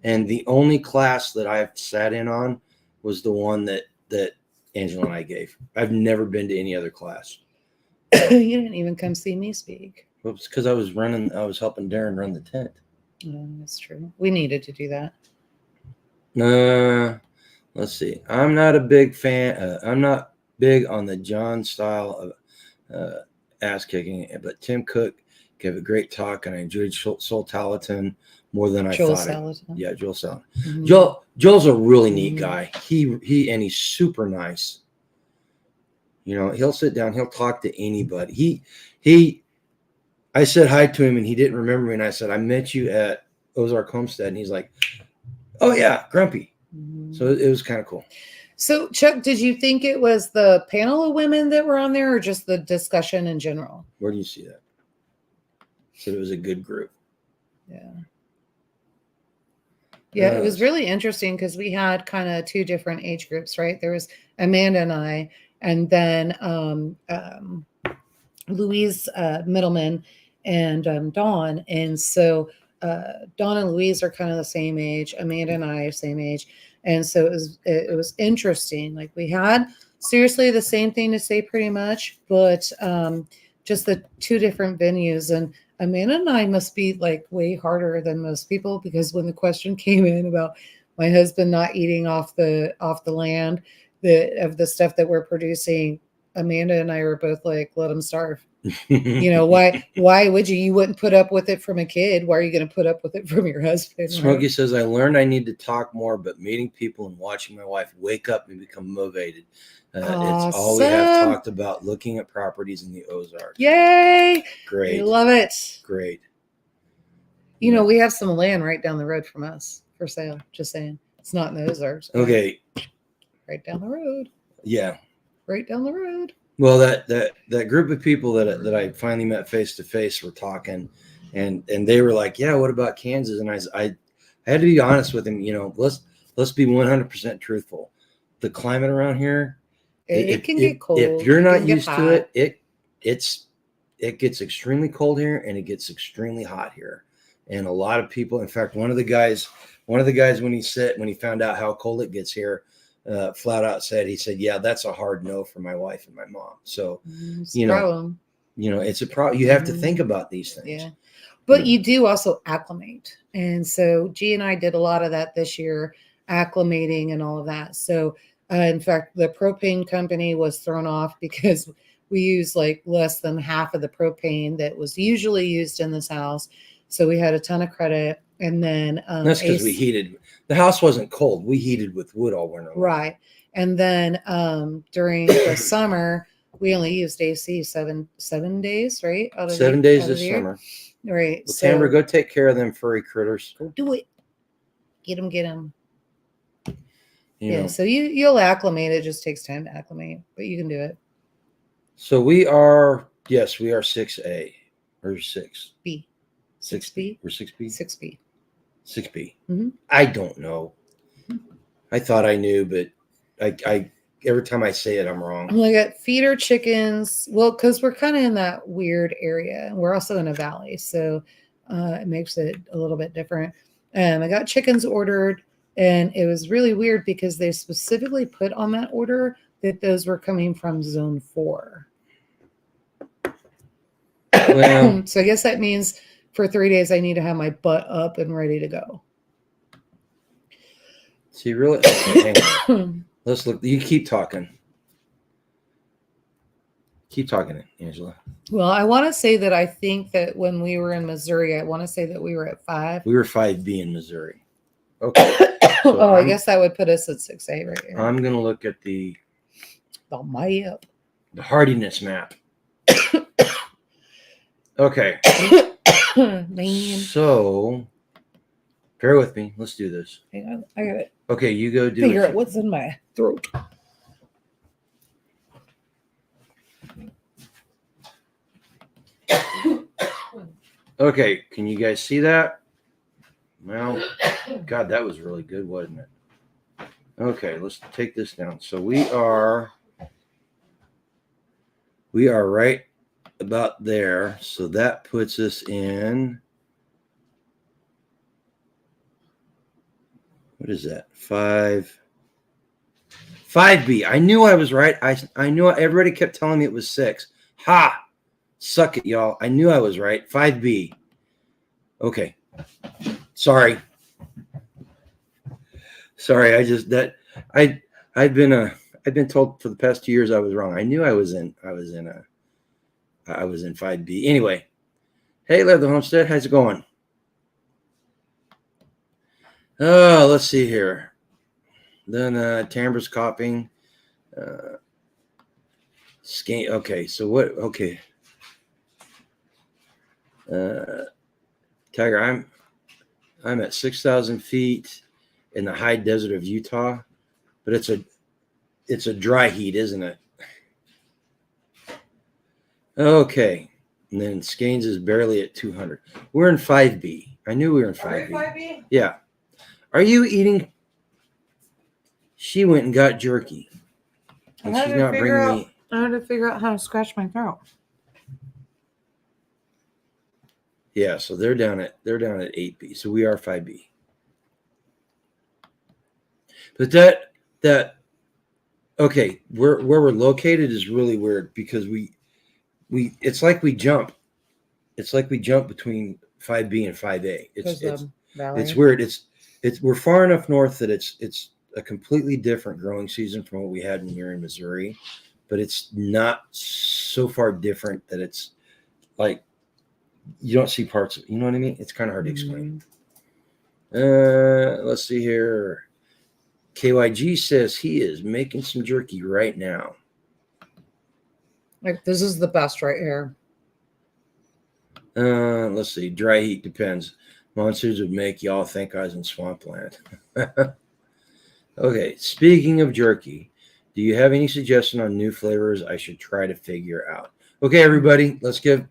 and the only class that I've sat in on was the one that Angela and I gave. I've never been to any other class. You didn't even come see me speak. Well, it's because I was helping Darren run the tent. That's true. We needed to do that. Let's see. I'm not a big fan. I'm not big on the John style of ass kicking, but Tim Cook gave a great talk, and I enjoyed Sol Talaton more than I thought. Yeah, Joel Salatin. Mm-hmm. Joel's a really neat guy. He's super nice. He'll sit down. He'll talk to anybody. I said hi to him and he didn't remember me. And I said, I met you at Ozark Homestead. And he's like, oh yeah, Grumpy. Mm-hmm. So it was kind of cool. So Chuck, did you think it was the panel of women that were on there or just the discussion in general? Where do you see that? Said it was a good group. Yeah. Yeah, it was really interesting because we had kind of two different age groups, right? There was Amanda and I, and then Louise Middleman and Dawn. And so Dawn and Louise are kind of the same age. Amanda and I are same age. And so it was interesting. Like we had seriously the same thing to say pretty much, but just the two different venues. And Amanda and I must be like way harder than most people because when the question came in about my husband not eating off the land of the stuff that we're producing, Amanda and I were both like, let him starve. Why would you? You wouldn't put up with it from a kid. Why are you going to put up with it from your husband? Smokey right? Says, I learned I need to talk more, but meeting people and watching my wife wake up and become motivated. Awesome. It's all we have talked about, looking at properties in the Ozarks. Yay. Great. I love it. Great. We have some land right down the road from us for sale. Just saying. It's not in the Ozarks. Okay. Right down the road. Yeah. Right down the road. Well, that group of people that I finally met face to face were talking, and they were like, "Yeah, what about Kansas?" And I had to be honest with him. Let's be 100% truthful. The climate around here, it can get cold. If you're not used to it, it gets extremely cold here, and it gets extremely hot here. And a lot of people, in fact, one of the guys when he found out how cold it gets here. Flat out said, yeah, that's a hard no for my wife and my mom. So, it's a problem. It's a problem. You have to think about these things. Yeah. But you do also acclimate. And so G and I did a lot of that this year, acclimating and all of that. So, in fact, the propane company was thrown off because we used like less than half of the propane that was usually used in this house. So we had a ton of credit. And then that's because we heated. The house wasn't cold. We heated with wood all winter long. Right. And then during the summer, we only used AC 7 days, right? 7 days this summer. Right. Well, Tamara, go take care of them furry critters. Go do it. Get them. So you'll acclimate. It just takes time to acclimate, but you can do it. So we are 6A or 6B. 6B. We're 6B. 6B. 6B. Mm-hmm. I don't know. I thought I knew, but I every time I say it, I'm wrong. I got feeder chickens. Well, because we're kind of in that weird area. We're also in a valley, so it makes it a little bit different. I got chickens ordered, and it was really weird because they specifically put on that order that those were coming from Zone 4. Well, so I guess that means for 3 days, I need to have my butt up and ready to go. See, really? Okay, hang on. Let's look. You keep talking. Keep talking, Angela. Well, I want to say that I think that when we were in Missouri, I want to say that we were at 5. We were 5B in Missouri. Okay. So I guess that would put us at 6A right here. I'm going to look at the map. The hardiness map. Okay. Man. So, bear with me. Let's do this. Hang on. I got it. Okay, you go do Figure out what's in my throat. Okay, can you guys see that? Well, God, that was really good, wasn't it? Okay, let's take this down. So we are right about there. So that puts us in, what is that? 5B. I knew I was right. I knew everybody kept telling me it was 6. Ha! Suck it, y'all. I knew I was right. 5B. Okay. Sorry. I've been told for the past 2 years I was wrong. I knew I was in 5B. Anyway. Hey, Live the Homestead. How's it going? Oh, let's see here. Then Tamara's copying. Skein. Okay, so what? Okay, Tiger, I'm at 6,000 feet in the high desert of Utah, but it's a dry heat, isn't it? Okay, and then Skanes is barely at 200. We're in 5B. I knew we were in 5B. Are we 5B? Yeah. Are you eating? She went and got jerky, and she's not bringing me. I had to figure out how to scratch my throat. Yeah, so they're down at 8B. So we are 5B. But that okay, where we're located is really weird because we it's like we jump. It's like we jump between 5B and 5A. It's weird. It's we're far enough north that it's a completely different growing season from what we had when we were in Missouri, but it's not so far different that it's like you don't see parts of it. You know what I mean? It's kind of hard to explain. Let's see here. KYG says he is making some jerky right now. Like this is the best right here. Let's see. Dry heat depends. Monsters would make y'all think I was in swampland. Okay. Speaking of jerky, do you have any suggestion on new flavors I should try to figure out? Okay, everybody, let's give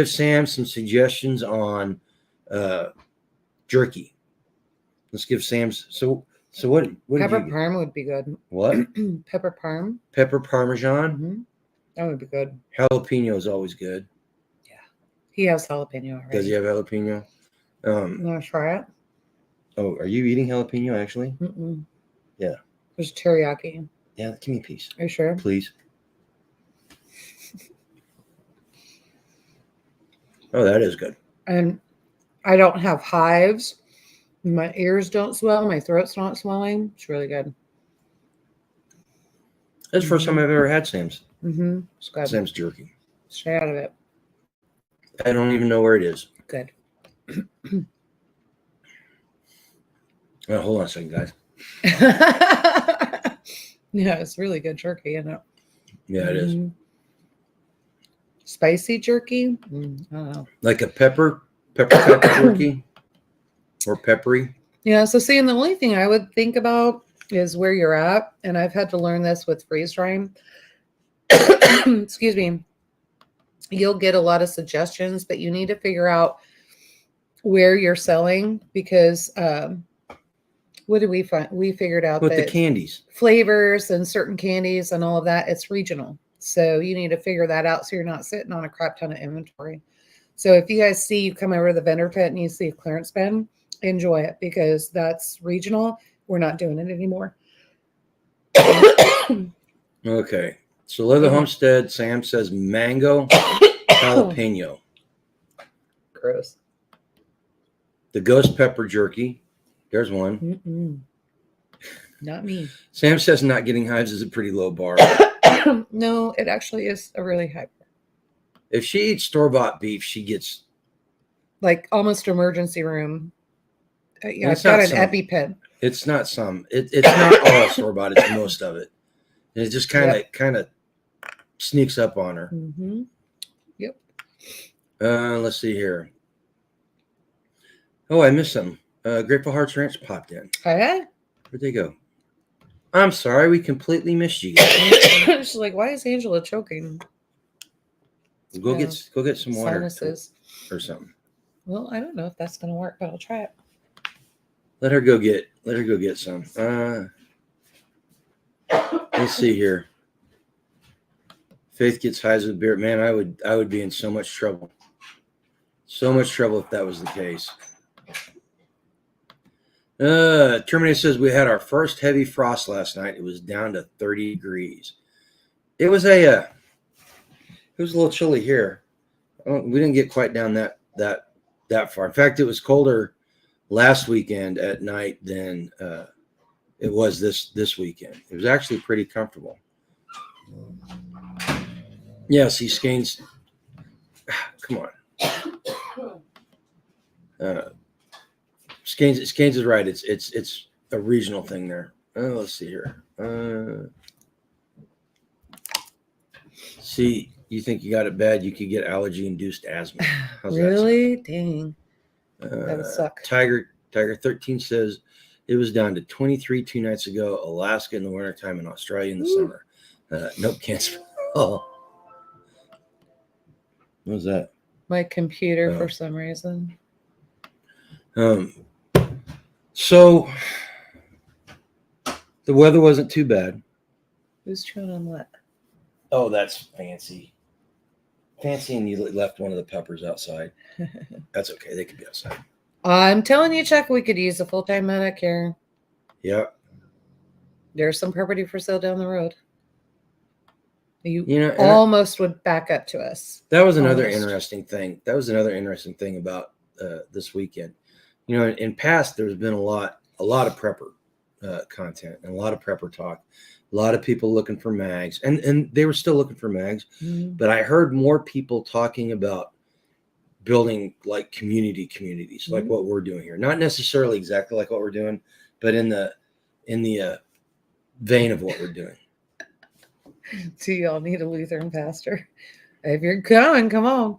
Sam some suggestions on jerky. Let's give Sam's so what pepper parm would be good. What? Pepper parm. Pepper parmesan. Mm-hmm. That would be good. Jalapeno is always good. Yeah, he has jalapeno already. Does he have jalapeno? You want to try it? Oh, are you eating jalapeno actually? Mm-mm. Yeah. There's teriyaki. Yeah, give me a piece. Are you sure? Please. Oh, that is good. And I don't have hives. My ears don't swell. My throat's not swelling. It's really good. That's the first time I've ever had Sam's. Mm-hmm. It's good. Sam's jerky. Stay out of it. I don't even know where it is. Good. Oh, hold on a second, guys. Yeah, it's really good jerky, isn't it? Yeah, it is. Spicy jerky? I don't know. Like a pepper jerky? Or peppery? Yeah, so seeing the only thing I would think about is where you're at. And I've had to learn this with freeze drying. Excuse me. You'll get a lot of suggestions, but you need to figure out where you're selling because what did we find? We figured out with that the candies, flavors and certain candies and all of that, it's regional. So you need to figure that out so you're not sitting on a crap ton of inventory. So if you guys see you come over to the vendor pit and you see a clearance bin, enjoy it because that's regional. We're not doing it anymore. Okay. So Leather Homestead, Sam says mango jalapeno. Gross. The ghost pepper jerky. There's one. Mm-mm. Not me. Sam says not getting hives is a pretty low bar. No, it actually is a really high bar. If she eats store-bought beef, she gets like almost emergency room. Yeah, I've got an EpiPen. It's not some. It's not all store-bought. It's most of it. And it just kind of sneaks up on her. Mm-hmm. Yep. Let's see here. Oh, I missed some. Grateful Hearts Ranch popped in. Okay. Where'd they go? I'm sorry, we completely missed you guys. She's like, why is Angela choking? Go get some water sinuses or something. Well, I don't know if that's gonna work, but I'll try it. Let her go get some. Let's see here. Faith gets highs with beer. Man, I would be in so much trouble. So much trouble if that was the case. Terminator says we had our first heavy frost last night. It was down to 30 degrees. It was a little chilly here. We didn't get quite down that far. In fact, it was colder last weekend at night than it was this weekend. It was actually pretty comfortable. Yeah, see, Skanes. Come on. Skanes is right. It's a regional thing there. Let's see here. See, you think you got it bad? You could get allergy-induced asthma. How's really? that sound? Dang. That would suck. Tiger 13 says it was down to 23 2 nights ago. Alaska in the wintertime and Australia in the summer. Nope, can't. Oh, what was that? My computer for some reason. So the weather wasn't too bad. Who's chewing on what? Oh, that's fancy. Fancy, and you left one of the peppers outside. That's okay. They could be outside. I'm telling you, Chuck, we could use a full-time medic here. Yep. There's some property for sale down the road. You almost would back up to us. That was another interesting thing. About this weekend. In past, there's been a lot of prepper content and a lot of prepper talk. A lot of people looking for mags, and they were still looking for mags. Mm-hmm. But I heard more people talking about building like communities, mm-hmm. like what we're doing here. Not necessarily exactly like what we're doing, but in the vein of what we're doing. Do y'all need a Lutheran pastor? If you're coming, come on.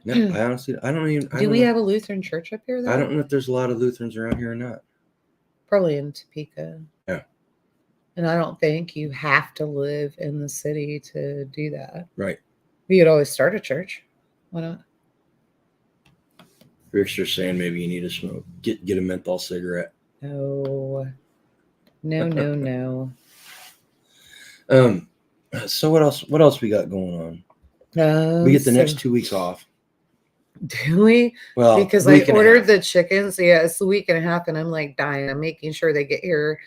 No, I honestly, I don't even. Do we have a Lutheran church up here, though? I don't know if there's a lot of Lutherans around here or not. Probably in Topeka. Yeah. And I don't think you have to live in the city to do that. Right. You could always start a church. Why not? Rick's just saying maybe you need to smoke. Get a menthol cigarette. No. So what else we got going on? We get the next 2 weeks off. Do we? Well, because I ordered the chickens. Yeah, it's a week and a half, and I'm like dying. I'm making sure they get here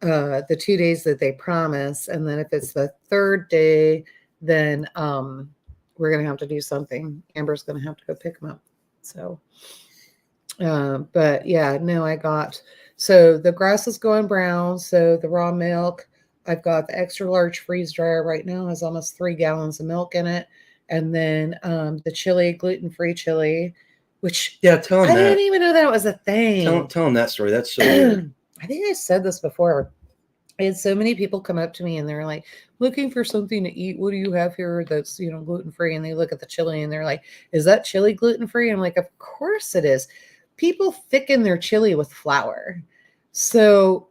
the 2 days that they promise, and then if it's the third day, then we're gonna have to do something. Amber's gonna have to go pick them up. So, but yeah, no, so the grass is going brown. So the raw milk, I've got the extra large freeze dryer right now, has almost 3 gallons of milk in it. And then the chili, gluten-free chili, which tell them I didn't even know that was a thing. Tell them that story. That's so weird. I think I said this before. I had so many people come up to me and they're like, looking for something to eat. What do you have here that's, gluten-free? And they look at the chili and they're like, is that chili gluten-free? I'm like, of course it is. People thicken their chili with flour. So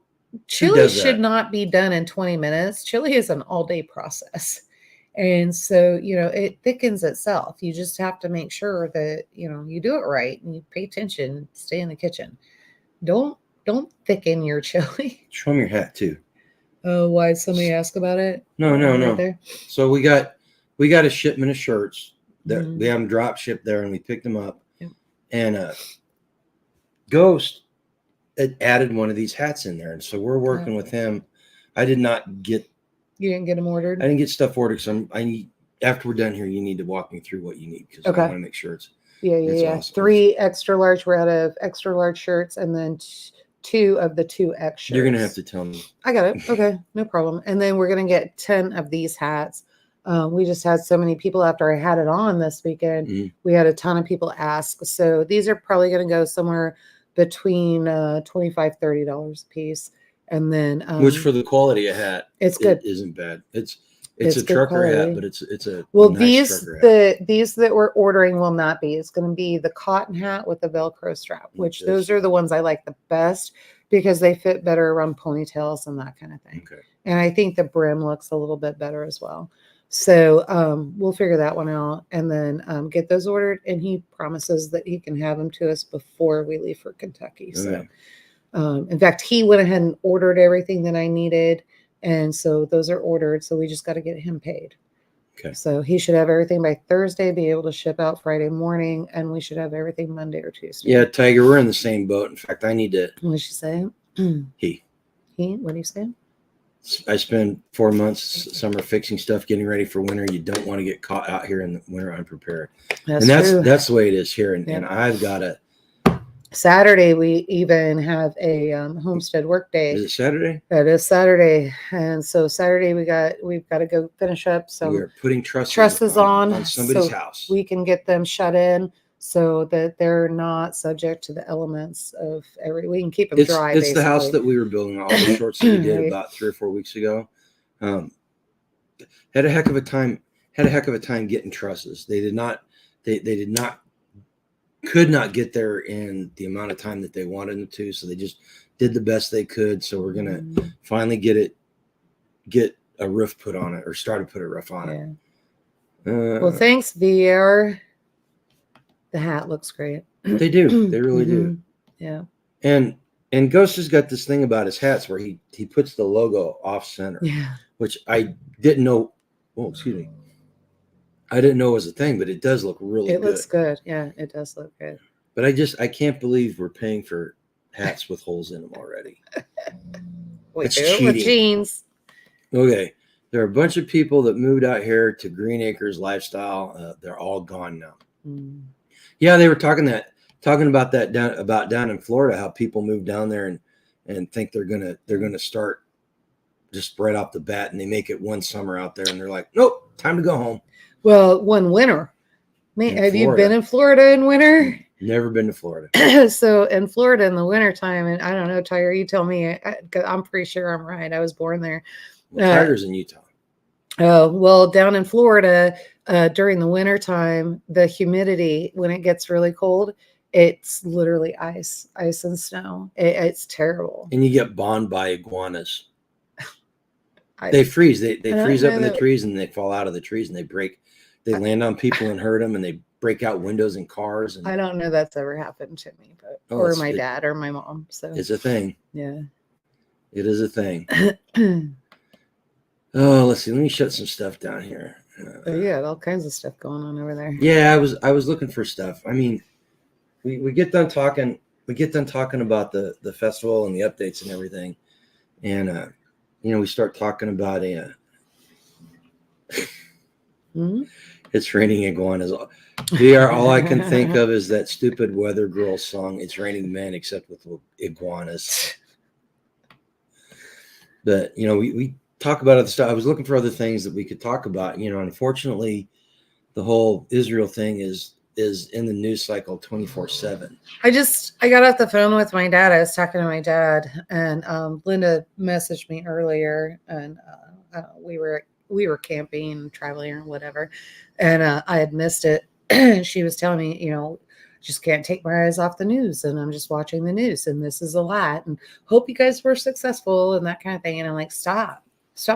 chili should not be done in 20 minutes. Chili is an all-day process. And so, it thickens itself. You just have to make sure that, you do it right and you pay attention, stay in the kitchen. Don't thicken your chili. Show me your hat too. Oh, why? Somebody ask about it? No. Right, so we got a shipment of shirts that we have them drop shipped there, and we picked them up. Yep. And Ghost had added one of these hats in there, and so we're working with him. I did not get. You didn't get them ordered? I didn't get stuff ordered because after we're done here, you need to walk me through what you need because I want to make sure it's. Yeah. Awesome. 3 extra large. We're out of extra large shirts, and then 2 of the 2X shirts. You're gonna have to tell me. I got it. Okay, no problem. And then we're gonna get 10 of these hats. We just had so many people after I had it on this weekend. Mm-hmm. We had a ton of people ask. So these are probably gonna go somewhere between $25-$30 a piece. And then which for the quality of hat, it's good. It isn't bad. It's a trucker hat, but it's a nice these that we're ordering will not be. It's going to be the cotton hat with the Velcro strap, which those are the ones I like the best because they fit better around ponytails and that kind of thing. Okay. And I think the brim looks a little bit better as well. So we'll figure that one out and then get those ordered. And he promises that he can have them to us before we leave for Kentucky. So. In fact, he went ahead and ordered everything that I needed. And so those are ordered. So we just got to get him paid. Okay. So he should have everything by Thursday, be able to ship out Friday morning. And we should have everything Monday or Tuesday. Yeah, Tiger, we're in the same boat. In fact, I need to. What did she say? He. What do you say? I spend 4 months summer fixing stuff, getting ready for winter. You don't want to get caught out here in the winter unprepared. That's the way it is here. And I've got to. Saturday, we even have a Homestead work day. Is it Saturday? That is Saturday. And so Saturday, we've got to go finish up. So we're putting trusses on somebody's house. We can get them shut in so that they're not subject to the elements of we can keep them dry. It's basically the house that we were building, all the shorts that we did about 3 or 4 weeks ago. had a heck of a time getting trusses. They did not could not get there in the amount of time that they wanted them to, so they just did the best they could. So we're gonna finally get a roof put on it, or start to put a roof on it. Well, thanks, VR. The hat looks great. They do. They really do. Yeah. And Ghost has got this thing about his hats where he puts the logo off center. Yeah. Which I didn't know. Oh, excuse me. I didn't know it was a thing, but it does look really good. It looks good. Yeah, it does look good. But I can't believe we're paying for hats with holes in them already. It's cheating. With jeans. Okay. There are a bunch of people that moved out here to Green Acres lifestyle. They're all gone now. Yeah, they were talking about that down in Florida, how people move down there and think they're gonna start just right off the bat, and they make it one summer out there, and they're like, nope, time to go home. Well, one winter. Man, have you been in Florida in winter? Never been to Florida. So in Florida in the wintertime, and I don't know, Tyler, you tell me, I'm pretty sure I'm right. I was born there. Well, Tiger's in Utah. Oh, well, down in Florida, during the wintertime, the humidity, when it gets really cold, it's literally ice and snow. It's terrible. And you get bombed by iguanas. They freeze. They freeze up in the trees, and they fall out of the trees, and they land on people and hurt them, and they break out windows in cars. And I don't know that's ever happened to me, but or my dad or my mom. So it's a thing. Yeah, it is a thing. Oh, let's see. Let me shut some stuff down here. Yeah, all kinds of stuff going on over there. Yeah, I was looking for stuff. I mean, we get done talking. We get done talking about the festival and the updates and everything, and we start talking about It's raining iguanas. All I can think of is that stupid Weather Girl song, It's Raining Men, except with iguanas. But, we talk about other stuff. I was looking for other things that we could talk about. Unfortunately, the whole Israel thing is in the news cycle 24/7. I got off the phone with my dad. I was talking to my dad, and Linda messaged me earlier, and we were camping and traveling or whatever, and I had missed it. She was telling me, just can't take my eyes off the news, and I'm just watching the news, and this is a lot, and hope you guys were successful and that kind of thing. And I'm like, stop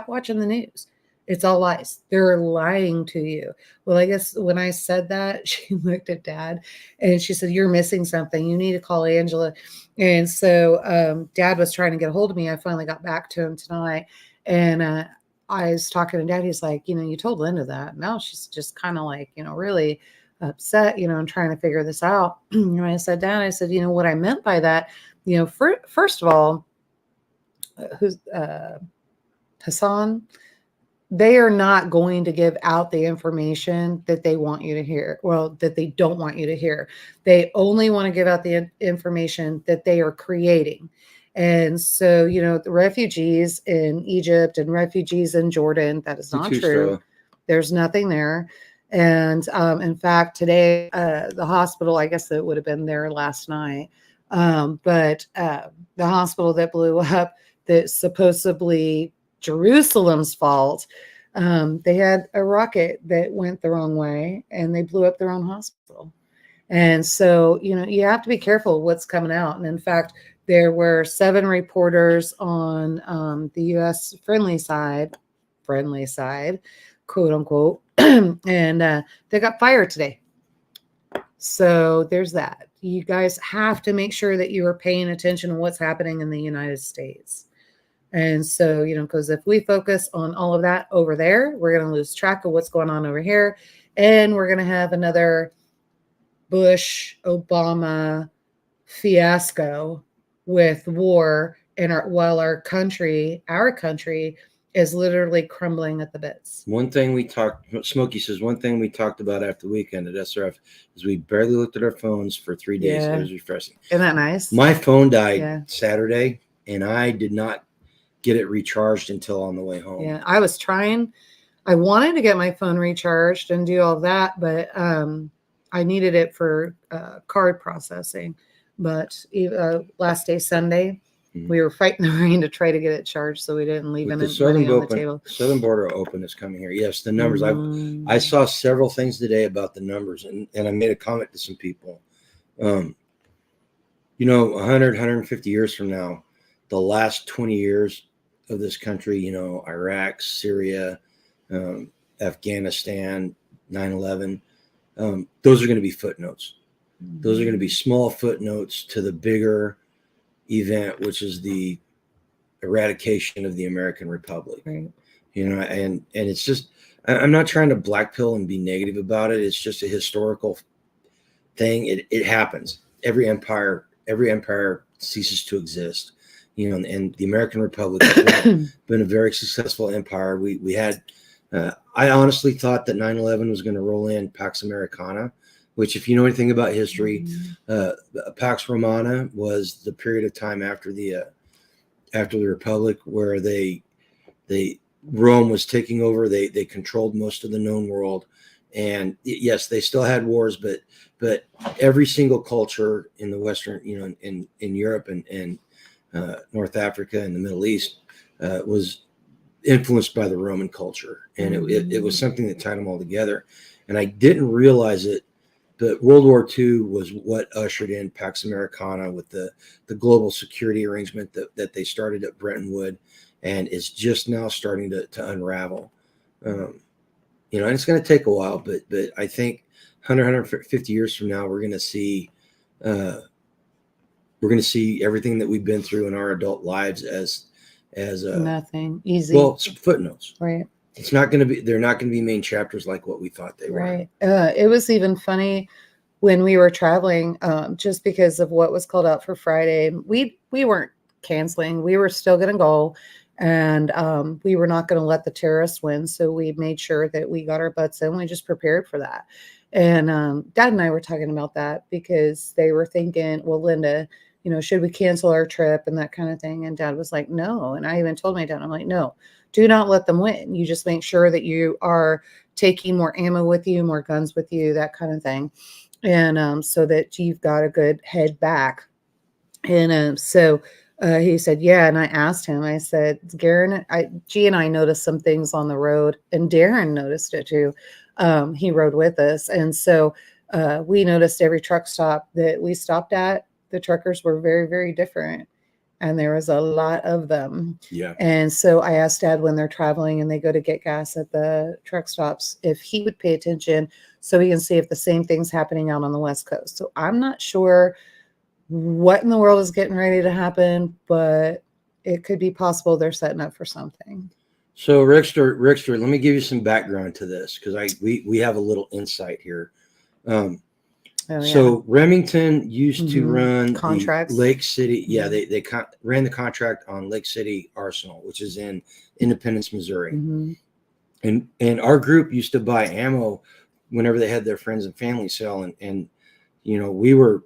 watching the news. It's all lies. They're lying to you. Well, I guess when I said that, she looked at Dad and she said, you're missing something. You need to call Angela. And so Dad was trying to get a hold of me. I finally got back to him tonight. And I was talking to Dad. He's like, you told Linda that. Now she's just kind of like, really upset, and trying to figure this out. And I said, Dad, what I meant by that, first of all, who's Hassan, they are not going to give out the information that they want you to hear. Well, that they don't want you to hear. They only want to give out the information that they are creating. And so, the refugees in Egypt and refugees in Jordan, that is not true. There's nothing there. And in fact, today, the hospital, I guess it would have been there last night. But the hospital that blew up, that supposedly Jerusalem's fault. They had a rocket that went the wrong way, and they blew up their own hospital. And so, you have to be careful what's coming out. And in fact, there were 7 reporters on the U.S. friendly side, quote unquote, and they got fired today. So there's that. You guys have to make sure that you are paying attention to what's happening in the United States. And so, because if we focus on all of that over there, we're going to lose track of what's going on over here. And we're going to have another Bush-Obama fiasco with war while our country is literally crumbling at the bits. Smokey says, one thing we talked about after the weekend at SRF is we barely looked at our phones for 3 days. Yeah. It was refreshing. Isn't that nice? My phone died Saturday, and I did not get it recharged until on the way home. Yeah, I was trying. I wanted to get my phone recharged and do all that, but I needed it for card processing. But last day, Sunday, We were fighting the rain to try to get it charged, so we didn't leave any money on the table. Southern border open is coming here. Yes, the numbers. I saw several things today about the numbers, and I made a comment to some people. 150 years from now, the last 20 years of this country, Iraq, Syria, Afghanistan, 9/11, those are going to be footnotes. Those are going to be small footnotes to the bigger event, which is the eradication of the American Republic. Right. And it's just, I'm not trying to blackpill and be negative about it. It's just a historical thing. It happens. Every empire ceases to exist, and the American Republic has been a very successful empire. We had, I honestly thought that 9/11 was going to roll in Pax Americana, which, if you know anything about history, Pax Romana was the period of time after the Republic where Rome was taking over. They controlled most of the known world, and yes, they still had wars, but every single culture in the Western, in Europe and North Africa and the Middle East was influenced by the Roman culture, and it was something that tied them all together. And I didn't realize it, but World War II was what ushered in Pax Americana with the global security arrangement that they started at Bretton Woods, and it's just now starting to unravel. And it's going to take a while, but I think 150 years from now, we're going to see everything that we've been through in our adult lives as nothing easy. Well, footnotes. Right. It's not going to be. They're not going to be main chapters like what we thought they were. Right. It was even funny when we were traveling, just because of what was called out for Friday. We weren't canceling. We were still going to go, and we were not going to let the terrorists win. So we made sure that we got our butts in. We just prepared for that. And Dad and I were talking about that because they were thinking, well, Linda, should we cancel our trip and that kind of thing? And Dad was like, no. And I even told my dad, I'm like, no, do not let them win. You just make sure that you are taking more ammo with you, more guns with you, that kind of thing. And so that you've got a good head back. And so he said, yeah. And I asked him, I said, G and I noticed some things on the road, and Darren noticed it too. He rode with us. And so we noticed every truck stop that we stopped at, the truckers were very, very different. And there was a lot of them. Yeah. And so I asked Dad when they're traveling and they go to get gas at the truck stops, if he would pay attention so he can see if the same thing's happening out on the West Coast. So I'm not sure what in the world is getting ready to happen, but it could be possible they're setting up for something. So Rickster, let me give you some background to this, because we have a little insight here. So Remington used to run contracts. Lake City. Yeah, they ran the contract on Lake City Arsenal, which is in Independence, Missouri. And our group used to buy ammo whenever they had their friends and family sale, and we were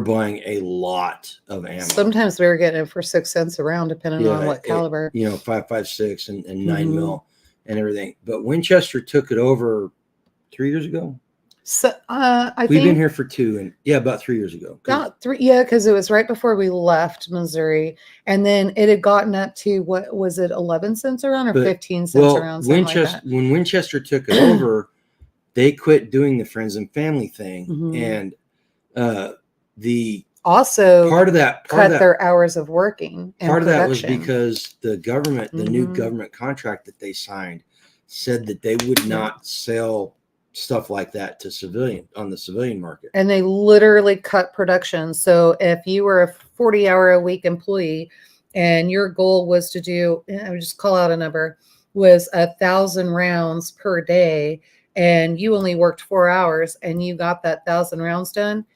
buying a lot of ammo. Sometimes we were getting it for 6 cents a round, depending on what caliber. 5.56 and 9 mil and everything. But Winchester took it over 3 years ago. So we've been here for 2, and about 3 years ago. About 3, yeah, because it was right before we left Missouri, and then it had gotten up to, what was it, 11 cents around or 15 cents around? When Winchester took it over, they quit doing the friends and family thing, and the also part of that cut their hours of working. Part of that was because the government, the new government contract that they signed, said that they would not sell stuff like that to on the civilian market. And they literally cut production. So if you were a 40-hour-a-week employee and your goal was to do, I would just call out a number, was 1,000 rounds per day, and you only worked 4 hours and you got that 1,000 rounds done,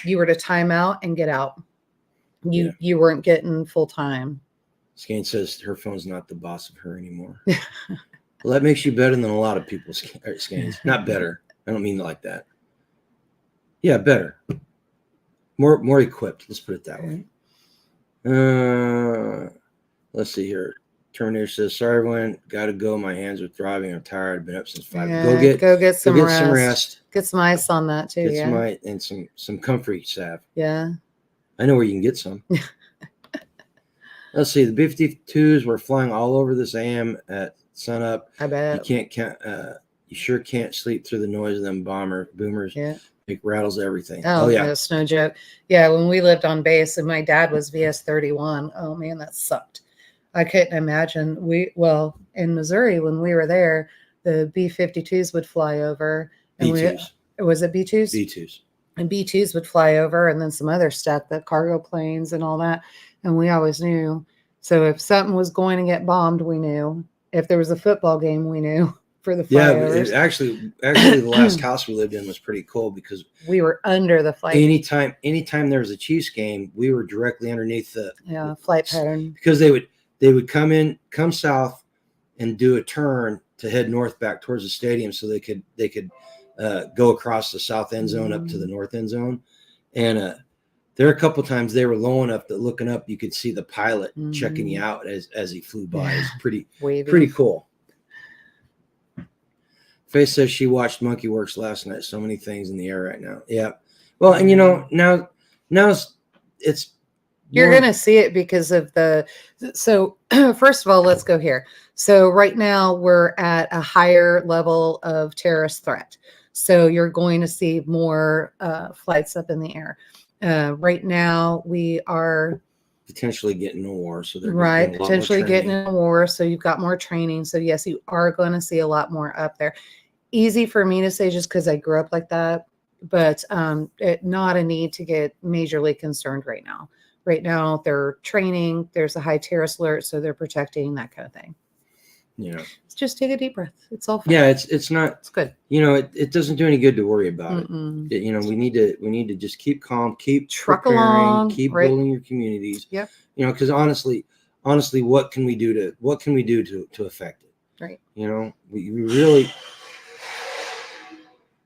you were to time out and get out. You weren't getting full time. Skane says her phone's not the boss of her anymore. Well, that makes you better than a lot of people, Skanes. Not better. I don't mean it like that. Yeah, better. More equipped. Let's put it that way. Let's see here. Terminator says, sorry, everyone. Got to go. My hands are throbbing. I'm tired. I've been up since 5. Yeah, go get some rest. Get some ice on that too. Get some ice and some comfrey salve. Yeah. I know where you can get some. Let's see. The B-52s were flying all over this AM at sunup. I bet. You can't you sure can't sleep through the noise of them boomers. Yeah. It rattles everything. Oh yeah. That's no joke. Yeah. When we lived on base and my dad was VS-31. Oh man, that sucked. I couldn't imagine. In Missouri, when we were there, the B-52s would fly over. And B-2s. Was it B-2s? B-2s. And B-2s would fly over, and then some other stuff, the cargo planes and all that. And we always knew. So if something was going to get bombed, we knew. If there was a football game, we knew for the flyovers. Yeah, actually, the last house we lived in was pretty cool because we were under the flight. Anytime there was a Chiefs game, we were directly underneath the flight pattern. Because they would come south and do a turn to head north back towards the stadium, so they could go across the south end zone up to the north end zone. And there are a couple times they were low enough that looking up, you could see the pilot checking you out as he flew by. It's pretty cool. Faye says she watched Monkey Works last night. So many things in the air right now. Yeah. Well, and now it's you're going to see it because of so first of all, let's go here. So right now we're at a higher level of terrorist threat. So you're going to see more flights up in the air. Right now we are potentially getting a war. So they're potentially getting in a war. So you've got more training. So yes, you are going to see a lot more up there. Easy for me to say just because I grew up like that, but not a need to get majorly concerned right now. Right now, they're training. There's a high terrorist alert, so they're protecting, that kind of thing. Yeah. Just take a deep breath. It's all fine. Yeah, it's not. It's good. It doesn't do any good to worry about it. We need to just keep calm, keep truck preparing, along, keep building your communities. Yep. Because honestly, what can we do to affect it? Right. We really.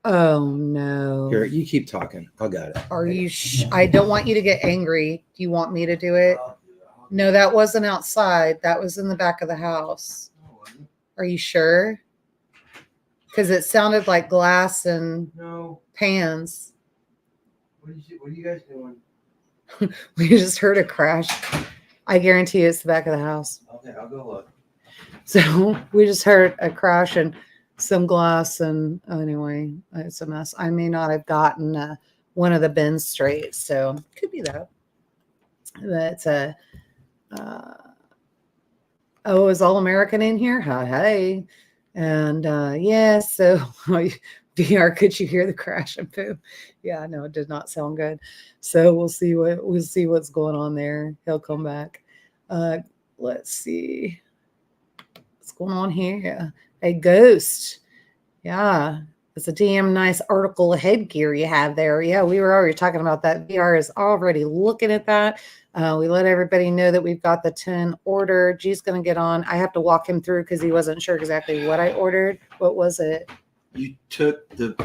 Oh no! Here, you keep talking. I got it. Are you? I don't want you to get angry. Do you want me to do it? No, that wasn't outside. That was in the back of the house. Are you sure? Because it sounded like glass and pans. What are you guys doing? We just heard a crash. I guarantee it's the back of the house. Okay, I'll go look. So we just heard a crash and some glass, and anyway, it's a mess. I may not have gotten one of the bins straight, so could be that. But is All American in here? Hi. And so VR, could you hear the crash and boom? Yeah, no, it did not sound good. So we'll see what's going on there. He'll come back. Let's see what's going on here. A ghost. Yeah. It's a damn nice article of headgear you have there. Yeah, we were already talking about that. VR is already looking at that. We let everybody know that we've got the 10 ordered. G's going to get on. I have to walk him through because he wasn't sure exactly what I ordered. What was it? You took the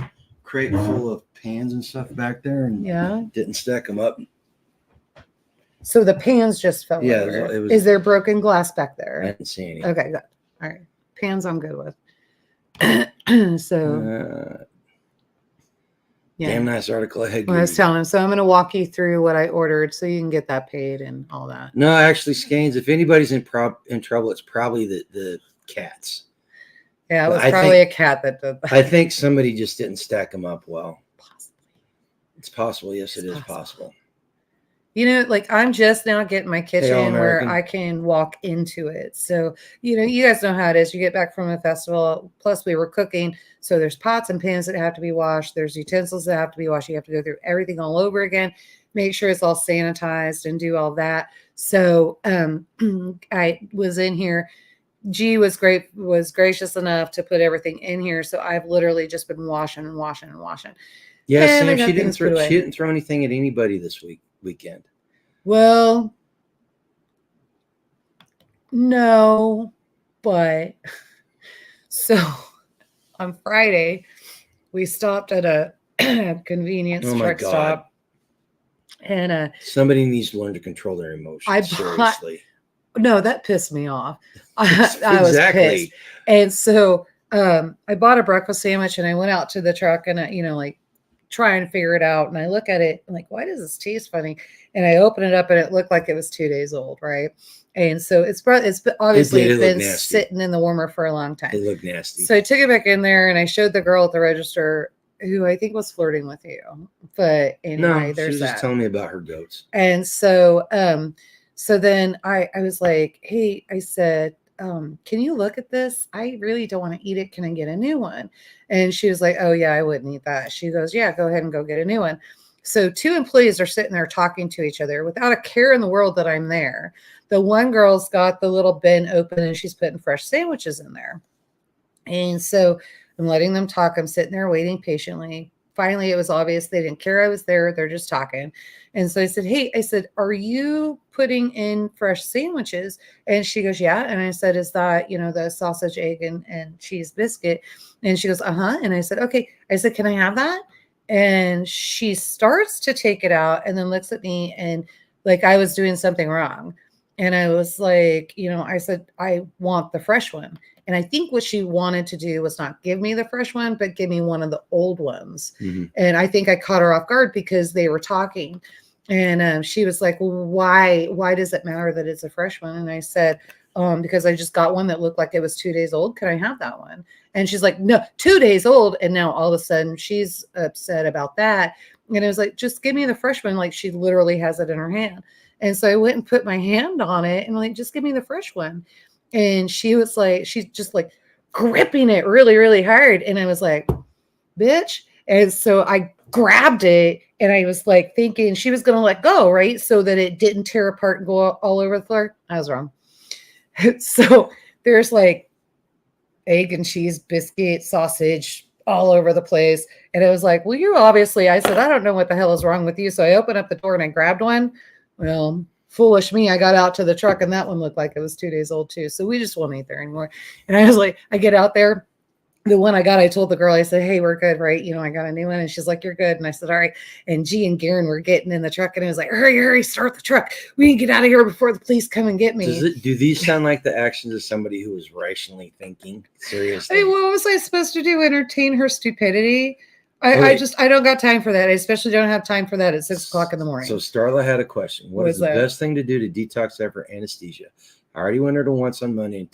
crate full of pans and stuff back there and didn't stack them up. So the pans just fell over. Is there broken glass back there? I didn't see any. Okay, good. All right. Pans I'm good with. So damn nice article I had. I was telling him. So I'm going to walk you through what I ordered so you can get that paid and all that. No, actually, Scanes, if anybody's in trouble, it's probably the cats. Yeah, it was probably a cat that did that. I think somebody just didn't stack them up well. Possibly. It's possible. Yes, it is possible. I'm just now getting my kitchen where I can walk into it. So, you guys know how it is. You get back from a festival, plus we were cooking. So there's pots and pans that have to be washed. There's utensils that have to be washed. You have to go through everything all over again, make sure it's all sanitized and do all that. So I was in here. G was gracious enough to put everything in here. So I've literally just been washing and washing and washing. Yeah, Sam, she didn't throw anything at anybody this weekend. Well, no, but so on Friday we stopped at a convenience truck stop, and somebody needs to learn to control their emotions. Seriously. No, that pissed me off. I was pissed, and so I bought a breakfast sandwich, and I went out to the truck, and I try and figure it out. And I look at it, I'm like, why does this taste funny? And I open it up, and it looked like it was 2 days old, right? And so it's obviously been sitting in the warmer for a long time. It looked nasty. So I took it back in there and I showed the girl at the register who I think was flirting with you. But anyway, she was just telling me about her goats. And so so then I was like, hey, I said, can you look at this? I really don't want to eat it. Can I get a new one? And she was like, oh yeah, I wouldn't eat that. She goes, yeah, go ahead and go get a new one. So 2 employees are sitting there talking to each other without a care in the world that I'm there. The one girl's got the little bin open and she's putting fresh sandwiches in there. And so I'm letting them talk. I'm sitting there waiting patiently. Finally, it was obvious they didn't care I was there. They're just talking. And so I said, hey, are you putting in fresh sandwiches? And she goes, yeah. And I said, is that, the sausage, egg, and cheese biscuit? And she goes, uh-huh. And I said, okay. I said, can I have that? And she starts to take it out and then looks at me and like I was doing something wrong. And I was like, I said, I want the fresh one. And I think what she wanted to do was not give me the fresh one, but give me one of the old ones. Mm-hmm. And I think I caught her off guard because they were talking. And she was like, well, why does it matter that it's a fresh one? And I said, because I just got one that looked like it was 2 days old. Could I have that one? And she's like, no, 2 days old. And now all of a sudden she's upset about that. And it was like, just give me the fresh one. Like she literally has it in her hand. And so I went and put my hand on it and like, just give me the fresh one. And she was like, she's just like gripping it really, really hard. And I was like, bitch. And so I grabbed it and I was like thinking she was going to let go, right? So that it didn't tear apart and go all over the floor. I was wrong. So there's like egg and cheese, biscuit, sausage all over the place. And it was like, well, I said, I don't know what the hell is wrong with you. So I opened up the door and I grabbed one. Well, foolish me. I got out to the truck and that one looked like it was 2 days old too. So we just won't eat there anymore. And I was like, I get out there. The one I got, I told the girl, I said, hey, we're good, right? I got a new one. And she's like, you're good. And I said, all right. And G and Garen were getting in the truck and I was like, hurry, start the truck. We can get out of here before the police come and get me. Do these sound like the actions of somebody who was rationally thinking? Seriously. I mean, what was I supposed to do? Entertain her stupidity? I don't got time for that. I especially don't have time for that at 6 o'clock in the morning. So Starla had a question. What is the best thing to do to detox after anesthesia? I already went her to once on Monday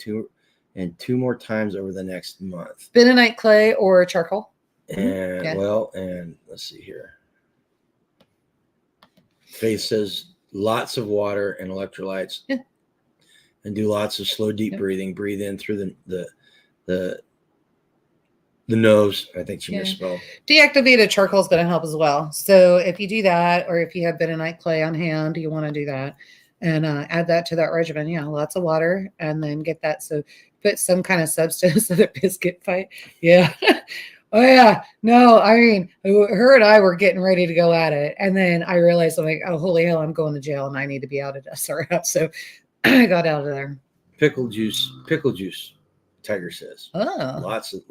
and two more times over the next month. Bentonite clay or charcoal? And and let's see here. Faith says lots of water and electrolytes. Yeah. And do lots of slow, deep breathing. Breathe in through the nose. I think she misspelled. Deactivated charcoal is going to help as well. So if you do that, or if you have bentonite clay on hand, you want to do that and add that to that regimen. Yeah, lots of water, and then get that. So put some kind of substance so that biscuit fight. Yeah. Oh yeah. No, I mean, her and I were getting ready to go at it, and then I realized I'm like, oh holy hell, I'm going to jail, and I need to be out of SRF. So I got out of there. Pickle juice. Tiger says. Oh, lots of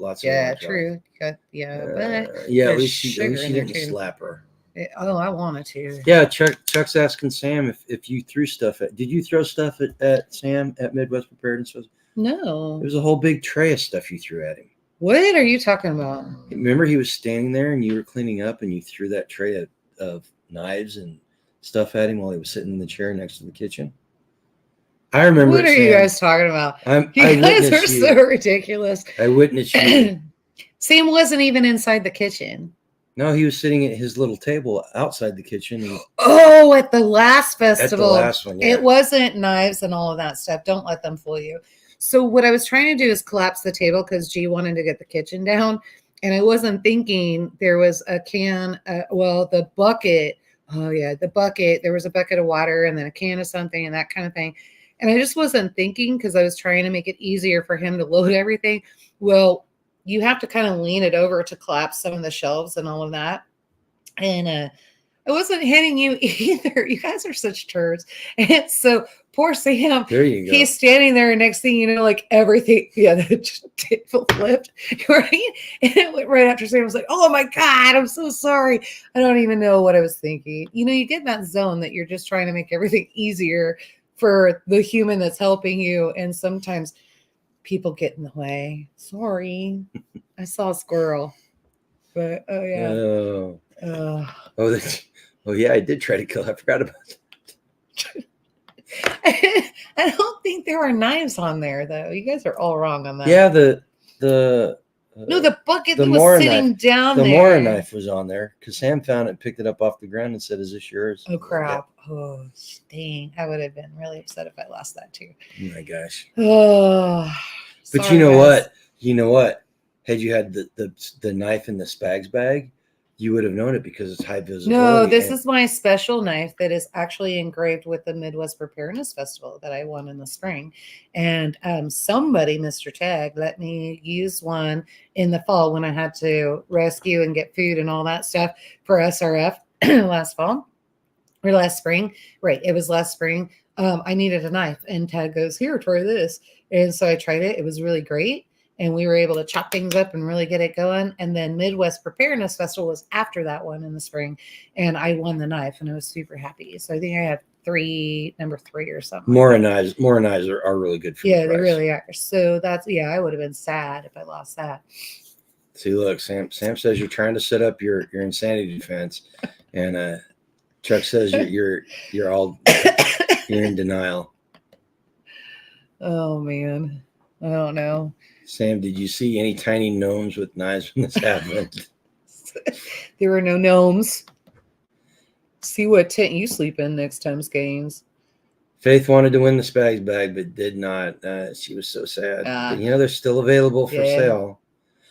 true. But at least she didn't slap her. I wanted to. Yeah, Chuck's asking Sam if you threw stuff did you throw stuff at Sam at Midwest Preparedness? No. There was a whole big tray of stuff you threw at him. What are you talking about? Remember he was standing there and you were cleaning up and you threw that tray of knives and stuff at him while he was sitting in the chair next to the kitchen? I remember. What are you guys talking about? You guys are so ridiculous. I witnessed you. Sam wasn't even inside the kitchen. No, he was sitting at his little table outside the kitchen. At the last festival. At the last one, yeah. It wasn't knives and all of that stuff. Don't let them fool you. So what I was trying to do is collapse the table because G wanted to get the kitchen down. And I wasn't thinking there was a can, the bucket. Oh, yeah, the bucket. There was a bucket of water and then a can of something and that kind of thing. And I just wasn't thinking because I was trying to make it easier for him to load everything. Well, you have to kind of lean it over to collapse some of the shelves and all of that. And I wasn't hitting you either. You guys are such turds. And so poor Sam, there you go. He's standing there. And next thing you know, like everything, the table flipped, right? And it went right after Sam was like, oh my God, I'm so sorry. I don't even know what I was thinking. You get in that zone that you're just trying to make everything easier for the human that's helping you. And sometimes people get in the way. Sorry. I saw a squirrel. But yeah, I did try to kill. I forgot about that. I don't think there are knives on there though. You guys are all wrong on that. Yeah, the no, the bucket the that was Mora sitting knife, down the there. Mora knife was on there because Sam found it, and picked it up off the ground, and said, "Is this yours?" Oh crap! Yeah. Oh dang! I would have been really upset if I lost that too. Oh my gosh! Oh, but sorry, you know guys. what? You know what? Had you had the knife in the Spags bag, you would have known it because it's high visibility. No, this is my special knife that is actually engraved with the Midwest Preparedness Festival that I won in the spring. And somebody, Mr. Tag, let me use one in the fall when I had to rescue and get food and all that stuff for SRF last fall or last spring. Right. It was last spring. I needed a knife and Tag goes, here, try this. And so I tried it. It was really great. And we were able to chop things up and really get it going. And then Midwest Preparedness Festival was after that one in the spring. And I won the knife and I was super happy. So I think I have number three or something. Mora knives are really good for yeah, they really are. So that's, I would have been sad if I lost that. See, look, Sam says you're trying to set up your insanity defense. And Chuck says you're in denial. Oh man. I don't know. Sam, did you see any tiny gnomes with knives when this happened? There were no gnomes. See what tent you sleep in next time's games. Faith wanted to win the Spags bag, but did not. She was so sad. But, they're still available for sale.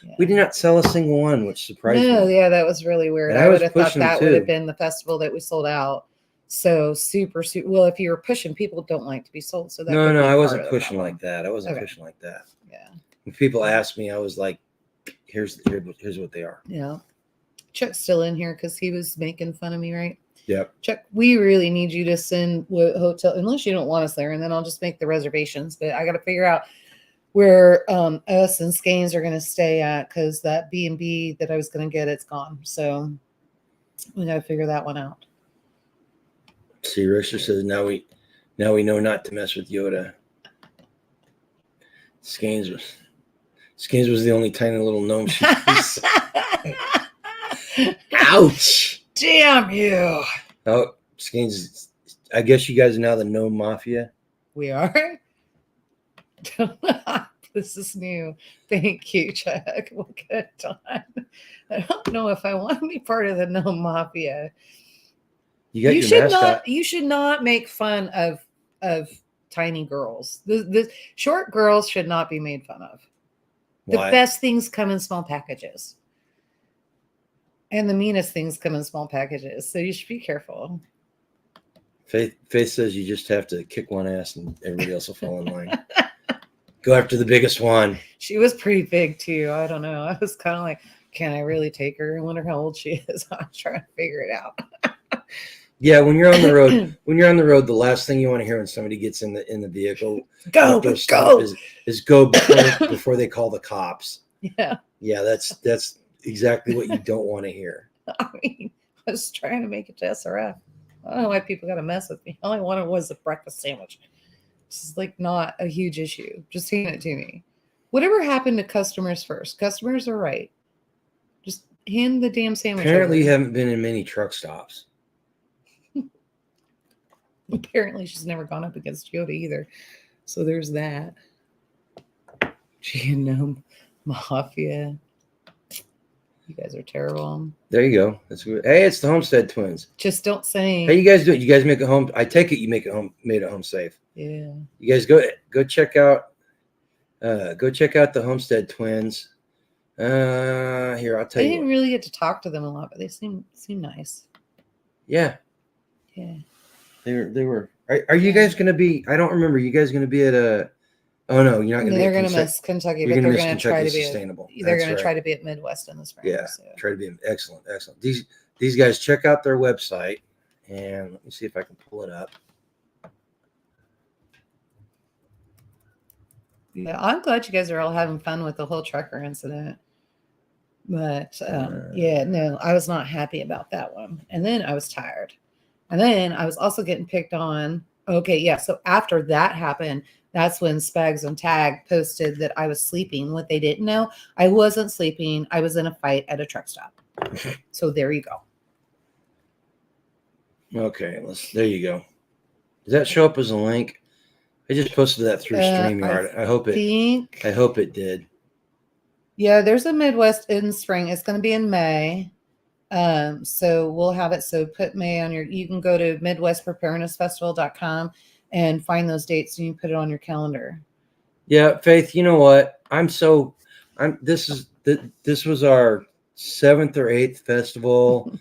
Yeah. We did not sell a single one, which surprised me. Yeah, that was really weird. I would have thought that would have been the festival that we sold out. So super. Well, if you were pushing, people don't like to be sold. So that no, I wasn't pushing like that. I wasn't pushing like that. Yeah. When people asked me, I was like, here's what they are. Yeah. Chuck's still in here because he was making fun of me, right? Yep. Chuck, we really need you to send what hotel, unless you don't want us there, and then I'll just make the reservations. But I got to figure out where us and Skanes are going to stay at because that B&B that I was going to get, it's gone. So we got to figure that one out. See, Richter says now we know not to mess with Yoda. Skanes was the only tiny little gnome she saw. Ouch! Damn you! Oh, Skanes, I guess you guys are now the gnome mafia. We are. This is new. Thank you, Chuck. We'll get it done. I don't know if I want to be part of the gnome mafia. You should not make fun of tiny girls. The short girls should not be made fun of. Why? The best things come in small packages. And the meanest things come in small packages. So you should be careful. Faith says you just have to kick one ass and everybody else will fall in line. Go after the biggest one. She was pretty big too. I don't know. I was kind of like, can I really take her? I wonder how old she is. I'm trying to figure it out. Yeah, when you're on the road, the last thing you want to hear when somebody gets in the vehicle, go is go before they call the cops. Yeah. Yeah, that's exactly what you don't want to hear. I mean, I was trying to make it to SRF. I don't know why people got to mess with me. All I wanted was a breakfast sandwich. This is like not a huge issue. Just hand it to me. Whatever happened to customers first? Customers are right. Just hand the damn sandwich. Apparently, you haven't been in many truck stops. Apparently, she's never gone up against Yoda either. So there's that. Gnome Mafia. You guys are terrible. There you go. That's good. Hey, it's the Homestead twins. Just don't say. How you guys do it? You guys make it home. I take it you made it home safe. Yeah. You guys go check out the Homestead twins. Here, I'll tell you. I didn't really get to talk to them a lot, but they seem nice. Yeah. Yeah. They were. Are you guys going to be? I don't remember. You guys going to be at a? Oh no, you're not going to. They're going to miss Kentucky, but they're going to try to be sustainable. They're going to try to be at Midwest in the spring. Yeah, so. Try to be excellent. These guys, check out their website, and let me see if I can pull it up. Yeah, I'm glad you guys are all having fun with the whole trucker incident. But no, I was not happy about that one. And then I was tired. And then I was also getting picked on. Okay, yeah. So after that happened, that's when Spags and Tag posted that I was sleeping. What they didn't know, I wasn't sleeping. I was in a fight at a truck stop. So there you go. Okay, there you go. Does that show up as a link? I just posted that through StreamYard. I hope it did. Yeah, there's a Midwest in spring. It's going to be in May. So we'll have it. So put May on you can go to MidwestPreparednessFestival.com and find those dates and you put it on your calendar. Yeah, Faith, you know what? This was our 7th or 8th festival.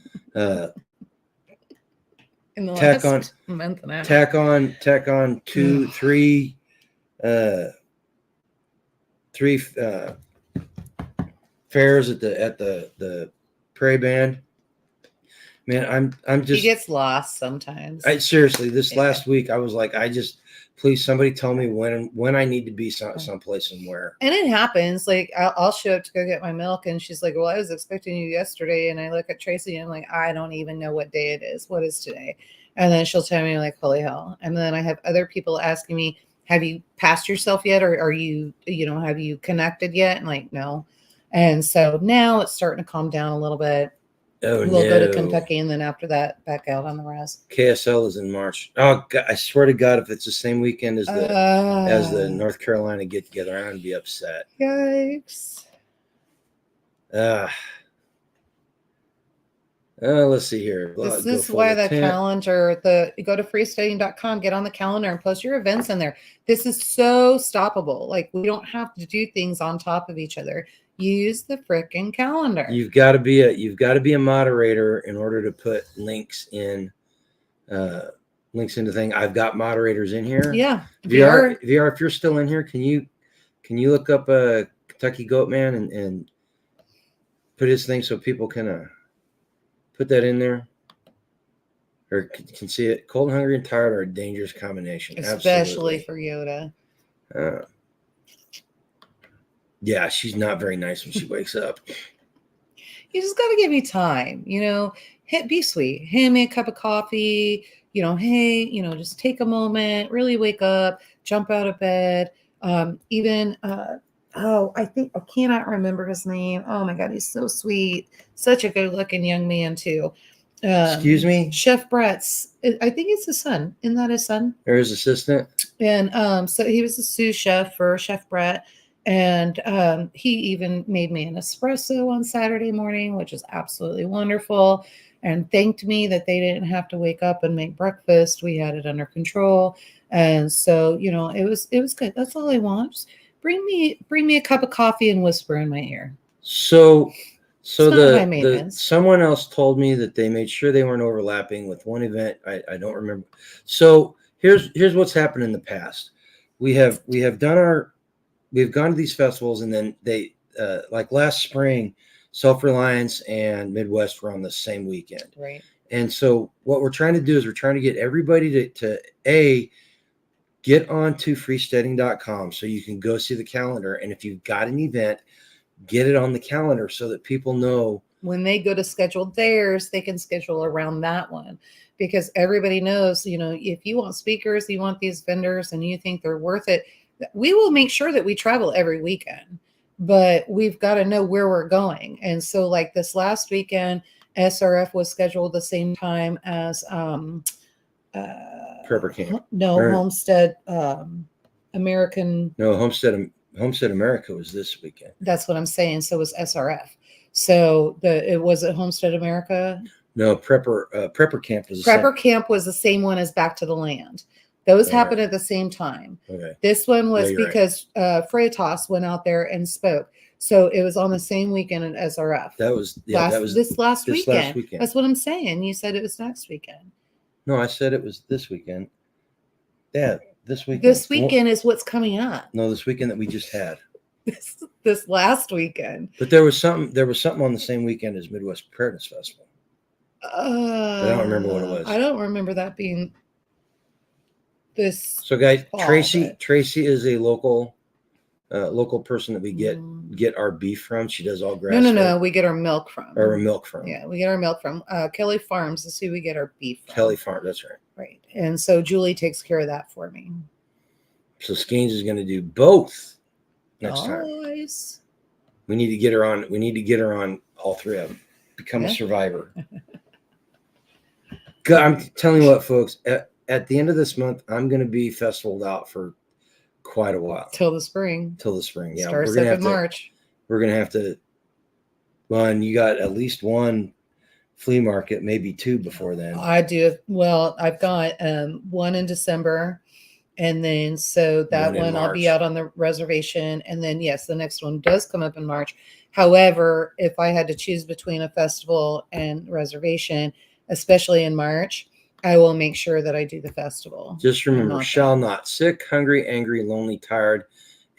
In the last month and a half. Tack on 2, 3 fairs at the Prairie Band. Man, I'm just. He gets lost sometimes. Seriously, last week I was like, please somebody tell me when I need to be someplace and where. And it happens. Like I'll show up to go get my milk, and she's like, "Well, I was expecting you yesterday," and I look at Tracy and I'm like, "I don't even know what day it is. What is today?" And then she'll tell me like, "Holy hell!" And then I have other people asking me, "Have you passed yourself yet, or are you, have you connected yet?" And like, no. And so now it's starting to calm down a little bit. We'll go to Kentucky, and then after that, back out on the rest. KSL is in March. Oh, God, I swear to God, if it's the same weekend as the North Carolina get together, I'm gonna be upset. Yikes! Let's see here. This is why the calendar. Go to freestudying.com, get on the calendar, and post your events in there. This is so stoppable. Like we don't have to do things on top of each other. Use the frickin' calendar. You've got to be a moderator in order to put links into thing. I've got moderators in here. Yeah. VR, if you're still in here, can you look up a Kentucky Goat Man and put his thing so people can put that in there or can see it. Cold, hungry, and tired are a dangerous combination, especially for Yoda. Yeah, she's not very nice when she wakes up. You just got to give me time, be sweet. Hand me a cup of coffee, hey, just take a moment, really wake up, jump out of bed. I cannot remember his name. Oh my God, he's so sweet. Such a good looking young man too. Excuse me? Chef Brett's, I think it's his son. Isn't that his son? Or his assistant? And so he was a sous chef for Chef Brett. And he even made me an espresso on Saturday morning, which is absolutely wonderful, and thanked me that they didn't have to wake up and make breakfast. We had it under control. And so, it was good. That's all I want. Just bring me a cup of coffee and whisper in my ear. So someone else told me that they made sure they weren't overlapping with one event. I don't remember. So here's what's happened in the past. We've gone to these festivals, and then they like last spring, Self Reliance and Midwest were on the same weekend. Right. And so what we're trying to do is we're trying to get everybody to get onto freestudying.com so you can go see the calendar. And if you've got an event, get it on the calendar so that people know when they go to schedule theirs, they can schedule around that one, because everybody knows, if you want speakers, you want these vendors, and you think they're worth it, we will make sure that we travel every weekend, but we've got to know where we're going. And so like this last weekend, SRF was scheduled the same time as Prepper Camp. Homestead American. No, Homestead America was this weekend. That's what I'm saying. So was SRF. So it was at Homestead America. No, Prepper Camp was Camp was the same one as Back to the Land. Those happened at the same time. Okay. This one was because Freitas went out there and spoke. So it was on the same weekend at SRF. That was this last weekend. That's what I'm saying. You said it was next weekend. No, I said it was this weekend. Yeah, this weekend. This weekend is what's coming up. No, this weekend that we just had. This last weekend. But there was something on the same weekend as Midwest Preparedness Festival. But I don't remember what it was. I don't remember that being this. So guys, Tracy is a local person that we get our beef from. She does all grass. No, we get our milk from. Yeah, we get our milk from Kelly Farms is who we get our beef from. Kelly Farms, that's right. Right. And so Julie takes care of that for me. So Skeens is going to do both next time. We need to get her on all three of them. Become a survivor. God, I'm telling you what, folks, at the end of this month, I'm going to be festivaled out for quite a while. Till the spring. Yeah, Starts up in March. We're going to have to. Well, and you got at least one flea market, maybe two before then. I do. Well, I've got one in December. And then, so that one I'll be out on the reservation. And then, yes, the next one does come up in March. However, if I had to choose between a festival and reservation, especially in March, I will make sure that I do the festival. Just remember, shall not sick, hungry, angry, lonely, tired,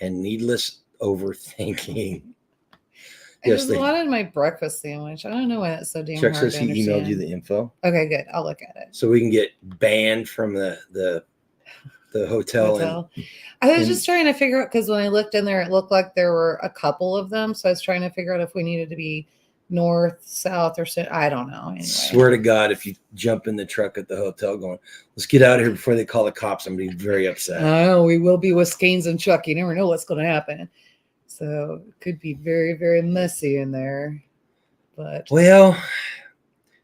and needless overthinking. I just wanted my breakfast sandwich. I don't know why that's so damn hard to understand. He emailed you the info. Okay, good. I'll look at it. So we can get banned from the hotel. I was just trying to figure out, because when I looked in there, it looked like there were a couple of them. So I was trying to figure out if we needed to be north, south, or south. I don't know. Anyway. Swear to God, if you jump in the truck at the hotel going, let's get out of here before they call the cops, I'm going to be very upset. Oh, we will be with Skeens and Chuck. You never know what's going to happen. So it could be very, very messy in there. But well,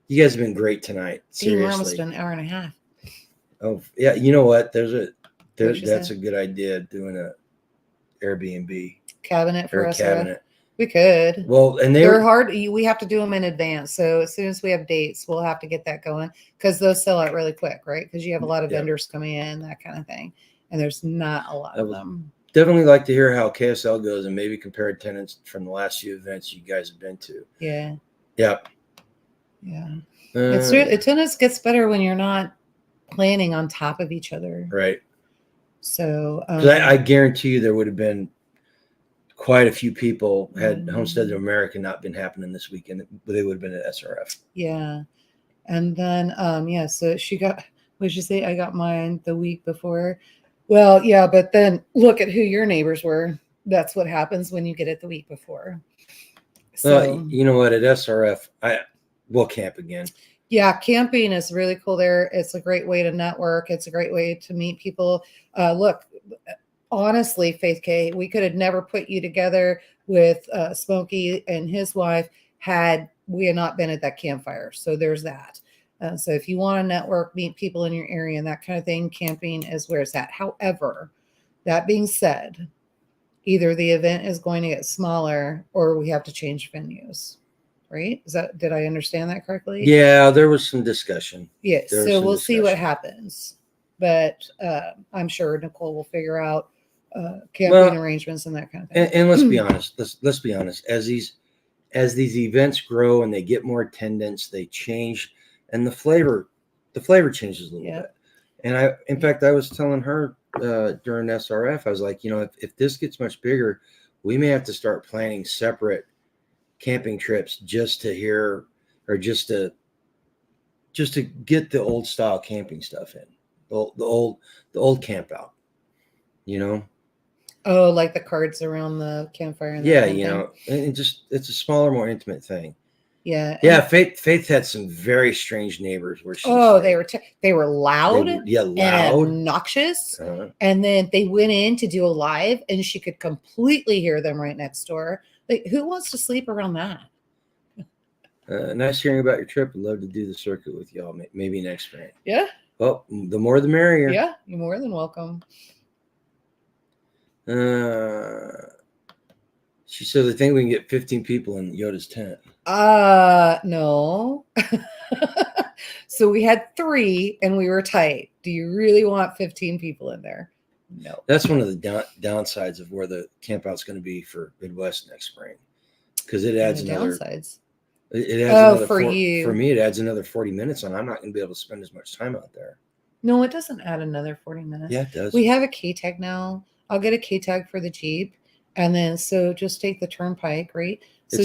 you guys have been great tonight. Seriously. We're almost an hour and a half. Oh yeah, you know what? That's a good idea, doing a Airbnb cabinet for us. We could. Well, and they're hard. We have to do them in advance. So as soon as we have dates, we'll have to get that going, because those sell out really quick, right? Because you have a lot of vendors coming in, that kind of thing, and there's not a lot of them. Definitely like to hear how KSL goes, and maybe compare attendance from the last few events you guys have been to. Yeah. Yep. Yeah. Attendance gets better when you're not planning on top of each other. Right. So I guarantee you there would have been quite a few people had Homestead of America not been happening this weekend, but they would have been at SRF. Yeah. And then so she got, what did you say? I got mine the week before. Well, yeah, but then look at who your neighbors were. That's what happens when you get it the week before. So you know what, at SRF, we'll camp again. Yeah, camping is really cool there. It's a great way to network. It's a great way to meet people. Look, honestly, Faith K, we could have never put you together with Smokey and his wife had we had not been at that campfire. So there's that. So if you want to network, meet people in your area and that kind of thing, camping is where it's at. However, that being said, either the event is going to get smaller or we have to change venues. Right? Did I understand that correctly? Yeah, there was some discussion. Yes. So we'll see what happens. But I'm sure Nicole will figure out camping arrangements and that kind of thing. And let's be honest. Let's be honest. As these events grow and they get more attendance, they change, and the flavor changes a little bit. And in fact, I was telling her during SRF, I was like, if this gets much bigger, we may have to start planning separate camping trips just to hear, or just to get the old style camping stuff in, the old camp out, Oh, like the cards around the campfire. And and just, it's a smaller, more intimate thing. Yeah. Yeah. Faith had some very strange neighbors where they were loud. Loud, and obnoxious. And then they went in to do a live and she could completely hear them right next door. Like, who wants to sleep around that? Nice hearing about your trip. I'd love to do the circuit with y'all, maybe next spring. Yeah. Well, the more the merrier. Yeah, you're more than welcome. She says, I think we can get 15 people in Yoda's tent. No. So we had 3 and we were tight. Do you really want 15 people in there? No. That's one of the downsides of where the camp out's going to be for Midwest next spring, because it adds another downsides. It adds for me, it adds another 40 minutes, and I'm not going to be able to spend as much time out there. No, it doesn't add another 40 minutes. Yeah, it does. We have a K-tag now. I'll get a K-tag for the Jeep, and then so just take the turnpike, right? So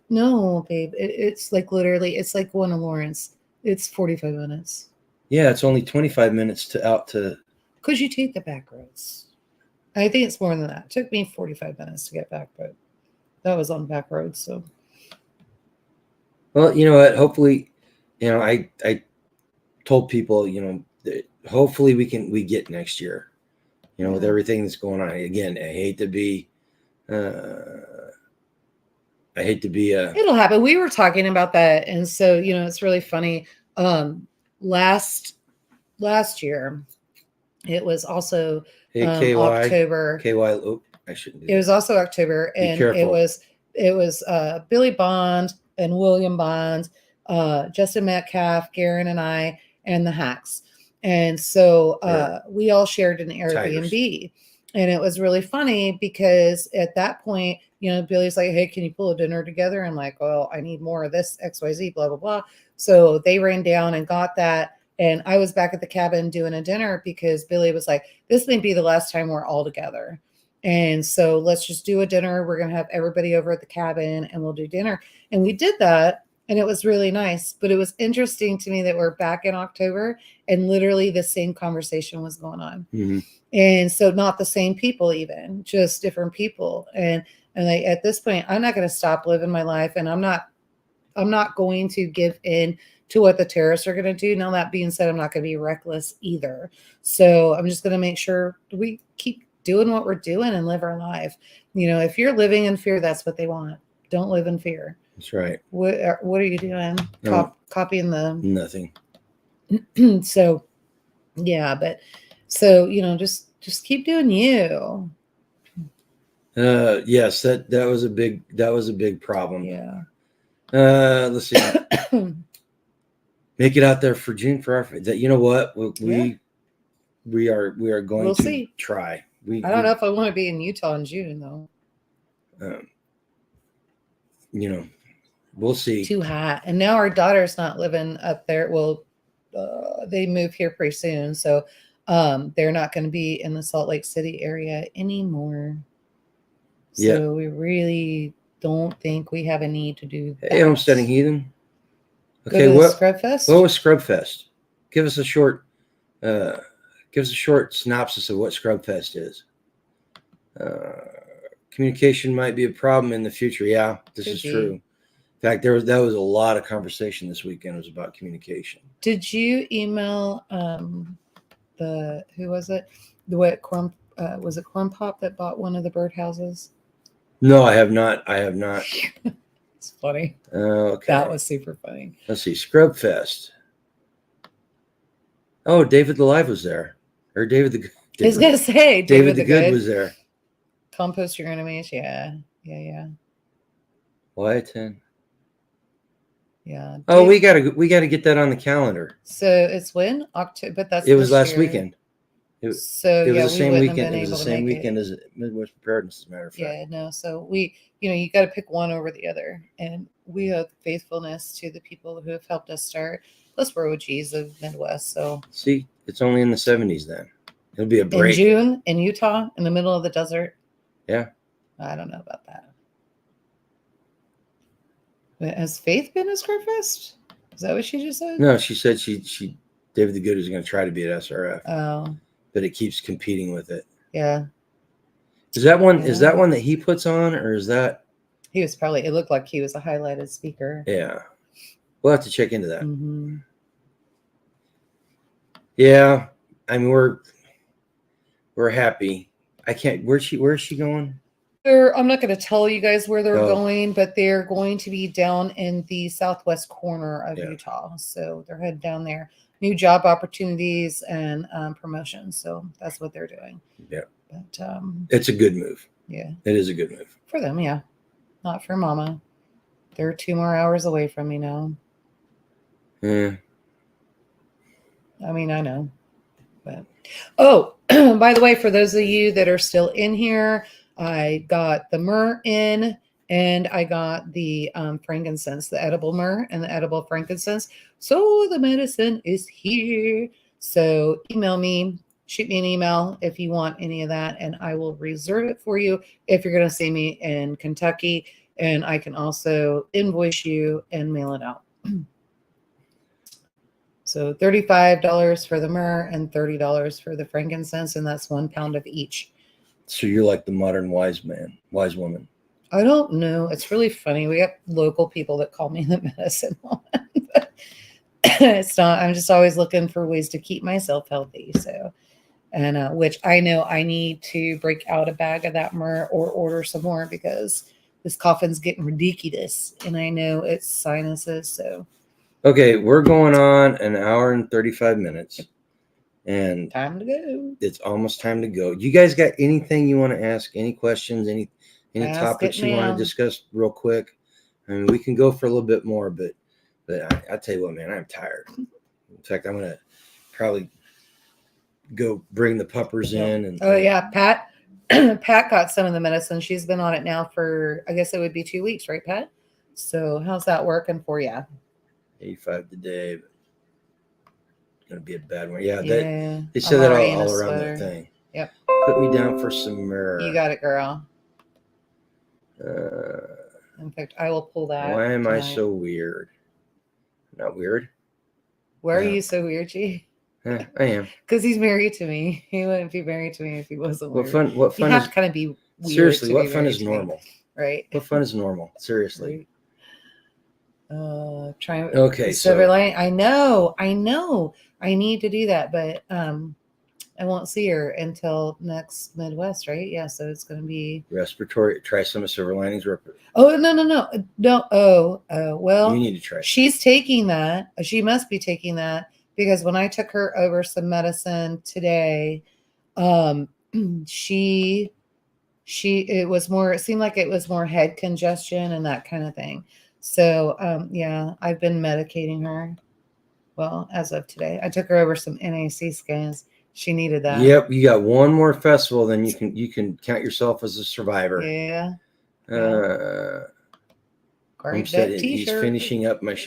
no, babe. It's like literally, it's like going to Lawrence. It's 45 minutes. Yeah, it's only 25 minutes out to. Because you take the back roads. I think it's more than that. It took me 45 minutes to get back, but that was on back roads. So. Well, you know what? Hopefully, I told people, that hopefully we get next year, with everything that's going on. Again, I hate to be It'll happen. We were talking about that. And so, it's really funny. Last last year, it was also KY, October. KY. Oh, I shouldn't do that. It was also October, Be and careful. it was Billy Bond and William Bond, Justin Metcalf, Garen, and I, and the Hacks. And so we all shared an Airbnb. Tigers. And it was really funny because at that point, Billy's like, hey, can you pull a dinner together? I'm like, well, I need more of this XYZ, blah, blah, blah. So they ran down and got that. And I was back at the cabin doing a dinner because Billy was like, this may be the last time we're all together. And so let's just do a dinner. We're going to have everybody over at the cabin and we'll do dinner. And we did that. And it was really nice. But it was interesting to me that we're back in October and literally the same conversation was going on. Mm-hmm. And so not the same people, even just different people. And like at this point, I'm not going to stop living my life. And I'm not going to give in to what the terrorists are going to do. Now, that being said, I'm not going to be reckless either. So I'm just going to make sure we keep doing what we're doing and live our life. If you're living in fear, that's what they want. Don't live in fear. That's right. What are you doing? Copying the nothing. So, yeah, but so just keep doing you. Yes, that was a big problem. Yeah. Let's see. Make it out there for June for our. That you know what we are going to try. I don't know if I want to be in Utah in June though. We'll see. Too hot, and now our daughter's not living up there. Well, they move here pretty soon, so they're not going to be in the Salt Lake City area anymore. So we really don't think we have a need to do that. Hey, Homesteading Heathen. Okay, what Scrub Fest? What was Scrub Fest? Give us a short synopsis of what Scrub Fest is. Communication might be a problem in the future. Yeah, this is true. In fact, that was a lot of conversation this weekend. It was about communication. Did you email who was it? Was it Corn Pop that bought one of the birdhouses? No, I have not. It's funny. Okay. That was super funny. Let's see. Scrub Fest. Oh, David the Live was there. Or David the Good. I was going to say, David the Good was there. Compost your enemies. Yeah. Why 10? Yeah. Oh, we gotta get that on the calendar. So it's when? October, but that's it was last weekend. It was the same weekend. It was the same weekend as Midwest Preparedness, as a matter of fact. Yeah, no. So you got to pick one over the other, and we have faithfulness to the people who have helped us start. Plus, we're OGs of Midwest. So see, it's only in the 70s then. It'll be a break. In June in Utah, in the middle of the desert. Yeah. I don't know about that. But has Faith been at Scrubfest? Is that what she just said? No, she said she David the Good is going to try to be at SRF. Oh. But it keeps competing with it. Yeah. Is that one? Yeah. Is that one that he puts on, or is that? He was probably. It looked like he was a highlighted speaker. Yeah, we'll have to check into that. Mm-hmm. Yeah, I mean we're happy. I can't. Where is she going? I'm not going to tell you guys where they're going, but they're going to be down in the southwest corner of Utah. So they're headed down there. New job opportunities and promotions. So that's what they're doing. Yeah. But it's a good move. Yeah. It is a good move. For them, yeah. Not for Mama. They're 2 more hours away from me now. Yeah. I mean, I know. But by the way, for those of you that are still in here, I got the myrrh in, and I got the frankincense, the edible myrrh and the edible frankincense. So the medicine is here. So email me, shoot me an email if you want any of that, and I will reserve it for you if you're going to see me in Kentucky. And I can also invoice you and mail it out. So $35 for the myrrh and $30 for the frankincense, and that's 1 pound of each. So you're like the modern wise woman. I don't know. It's really funny. We got local people that call me the medicine woman. It's not. I'm just always looking for ways to keep myself healthy. So, and which I know I need to break out a bag of that myrrh or order some more because this coughing's getting ridiculous, and I know it's sinuses. So. Okay, we're going on an hour and 35 minutes. And time to go. It's almost time to go. You guys got anything you want to ask? Any questions? Any topics you want to discuss real quick? I mean, we can go for a little bit more, but I tell you what, man, I'm tired. In fact, I'm gonna probably go bring the puppers in. And Pat got some of the medicine. She's been on it now for, I guess it would be 2 weeks, right, Pat? So how's that working for you? 85 today, but it's gonna be a bad one. Yeah, they said that all around that thing. Yep. Put me down for some myrrh. You got it, girl. In fact, I will pull that. Why am I so weird? Not weird. Why are you so weird, G? Yeah, I am. Because he's married to me. He wouldn't be married to me if he wasn't weird. What fun you have to kind of be weird. Seriously, what fun is normal? Right. What fun is normal? Seriously. Trying. Okay. Silver Lining. I know. I need to do that, but I won't see her until next Midwest, right? Yeah, so it's going to be respiratory. Try some of Silver Linings. Oh no. Well, you need to try. She's taking that. She must be taking that because when I took her over some medicine today, it was more. It seemed like it was more head congestion and that kind of thing. So yeah, I've been medicating her. Well, as of today, I took her over some NAC scans. She needed that. Yep, you got one more festival, then you can count yourself as a survivor. Yeah. Homestead, he's finishing up my.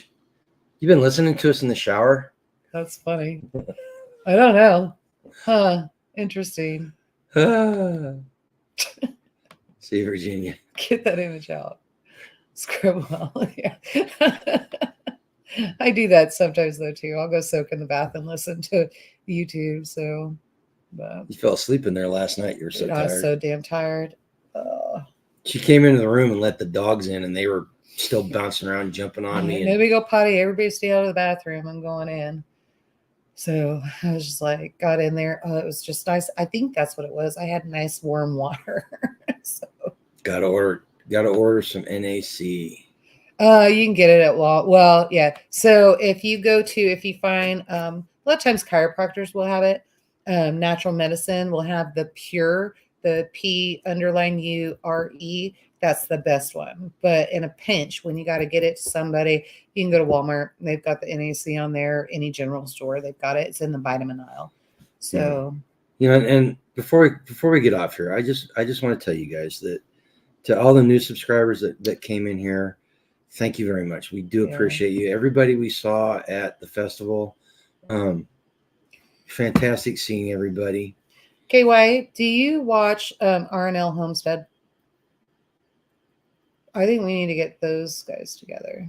You've been listening to us in the shower? That's funny. I don't know. Huh? Interesting. See, Virginia. Get that image out. Scribble. Yeah. I do that sometimes though too. I'll go soak in the bath and listen to YouTube. So, but you fell asleep in there last night. You were so tired. I was so damn tired. She came into the room and let the dogs in, and they were still bouncing around, jumping on me. Nobody go potty. Everybody stay out of the bathroom. I'm going in. So I was just like, got in there. Oh, it was just nice. I think that's what it was. I had nice warm water. So gotta order some NAC. You can get it at well, yeah. So if you find a lot of times chiropractors will have it. Natural medicine will have the pure, the P_URE. That's the best one. But in a pinch, when you got to get it to somebody, you can go to Walmart. They've got the NAC on there. Any general store, they've got it. It's in the vitamin aisle. So and before we get off here, I just want to tell you guys that to all the new subscribers that came in here, thank you very much. We do appreciate you. Everybody we saw at the festival, fantastic seeing everybody. KY, do you watch RNL Homestead? I think we need to get those guys together.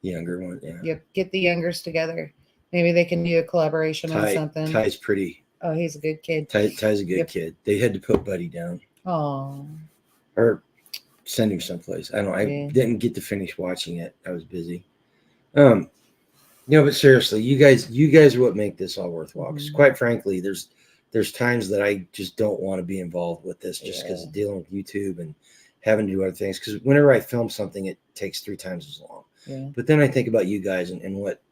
Younger one, yeah. Yep, get the youngers together. Maybe they can do a collaboration on something. Ty's pretty. Oh, he's a good kid. Ty's a good kid. They had to put Buddy down. Oh. Or send him someplace. I didn't get to finish watching it. I was busy. But seriously, you guys are what make this all worthwhile. Because quite frankly, there's times that I just don't want to be involved with this just because of dealing with YouTube and having to do other things. Because whenever I film something, it takes 3 times as long. Yeah. But then I think about you guys and what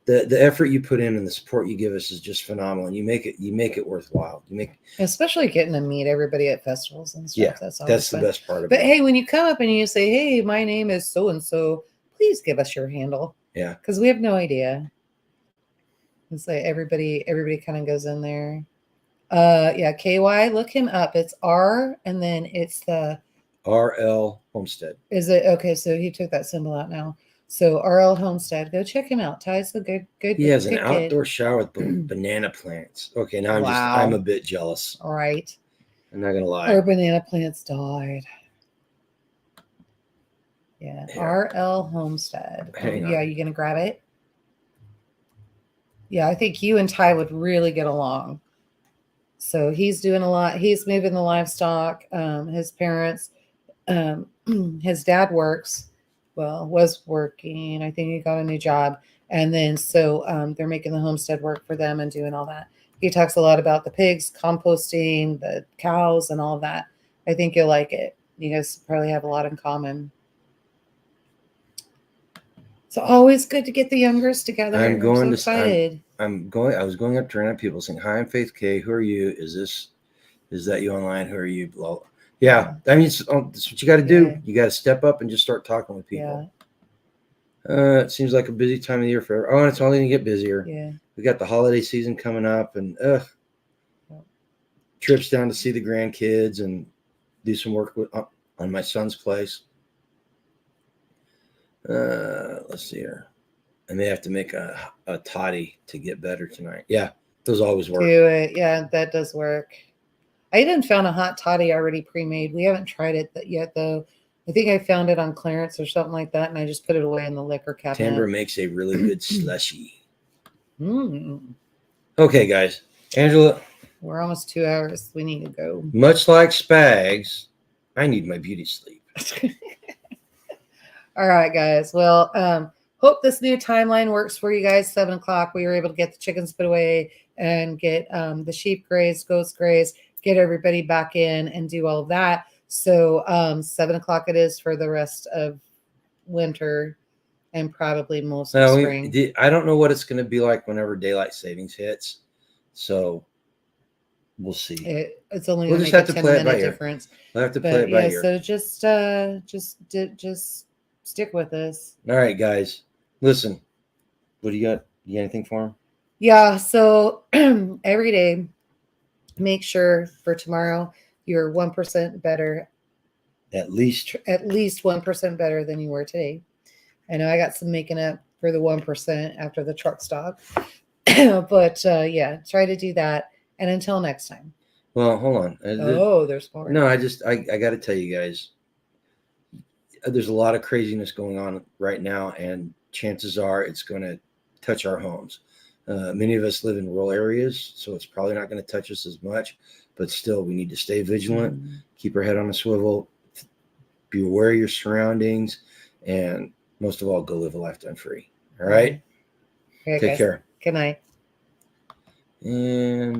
the effort you put in and the support you give us is just phenomenal. And you make it worthwhile. Especially getting to meet everybody at festivals and stuff. Yeah, that's the best part of it. But hey, when you come up and you say, "Hey, my name is so and so," please give us your handle. Yeah, because we have no idea. It's like everybody kind of goes in there. KY, look him up. It's R and then it's the RL Homestead. Is it okay? So he took that symbol out now. So RL Homestead, go check him out. Ty's a good. He has an outdoor shower with banana plants. Okay, now I'm a bit jealous. All right, I'm not gonna lie. Our banana plants died. Yeah, RL Homestead. Yeah, you gonna grab it? Yeah, I think you and Ty would really get along. So he's doing a lot. He's moving the livestock. His parents, his dad was working. I think he got a new job. And then so they're making the homestead work for them and doing all that. He talks a lot about the pigs, composting, the cows, and all that. I think you'll like it. You guys probably have a lot in common. It's always good to get the youngers together. I'm going so excited. I was going up to random people saying, "Hi, I'm Faith K. Who are you? Is that you online? Who are you?" Blah. Yeah, I mean, that's what you got to do. You got to step up and just start talking with people. It seems like a busy time of the year for. Oh, and it's only going to get busier. Yeah. We got the holiday season coming up, and trips down to see the grandkids and do some work on my son's place. Let's see here. I may have to make a toddy to get better tonight. Yeah, those always work. Do it. Yeah, that does work. I even found a hot toddy already pre-made. We haven't tried it yet, though. I think I found it on clearance or something like that, and I just put it away in the liquor cabinet. Timber makes a really good slushy. Okay, guys. Angela. We're almost 2 hours. We need to go. Much like Spags, I need my beauty sleep. All right, guys. Well, hope this new timeline works for you guys. 7 o'clock, we were able to get the chickens put away and get the sheep grazed, goats grazed, get everybody back in and do all of that. So 7 o'clock it is for the rest of winter and probably most of spring. I don't know what it's going to be like whenever daylight savings hits. So we'll see. It's only going to make a 10-minute difference. We'll have to play it by ear. So just stick with us. All right, guys. Listen, what do you got? You got anything for them? Yeah. So every day, make sure for tomorrow you're 1% better. At least 1% better than you were today. I know I got some making up for the 1% after the truck stop, but try to do that. And until next time. Well, hold on. There's more. No, I got to tell you guys, there's a lot of craziness going on right now, and chances are it's going to touch our homes. Many of us live in rural areas, so it's probably not going to touch us as much, but still we need to stay vigilant, keep our head on a swivel, be aware of your surroundings, and most of all, go live a lifetime free. All right? Okay, Take care. Good night. And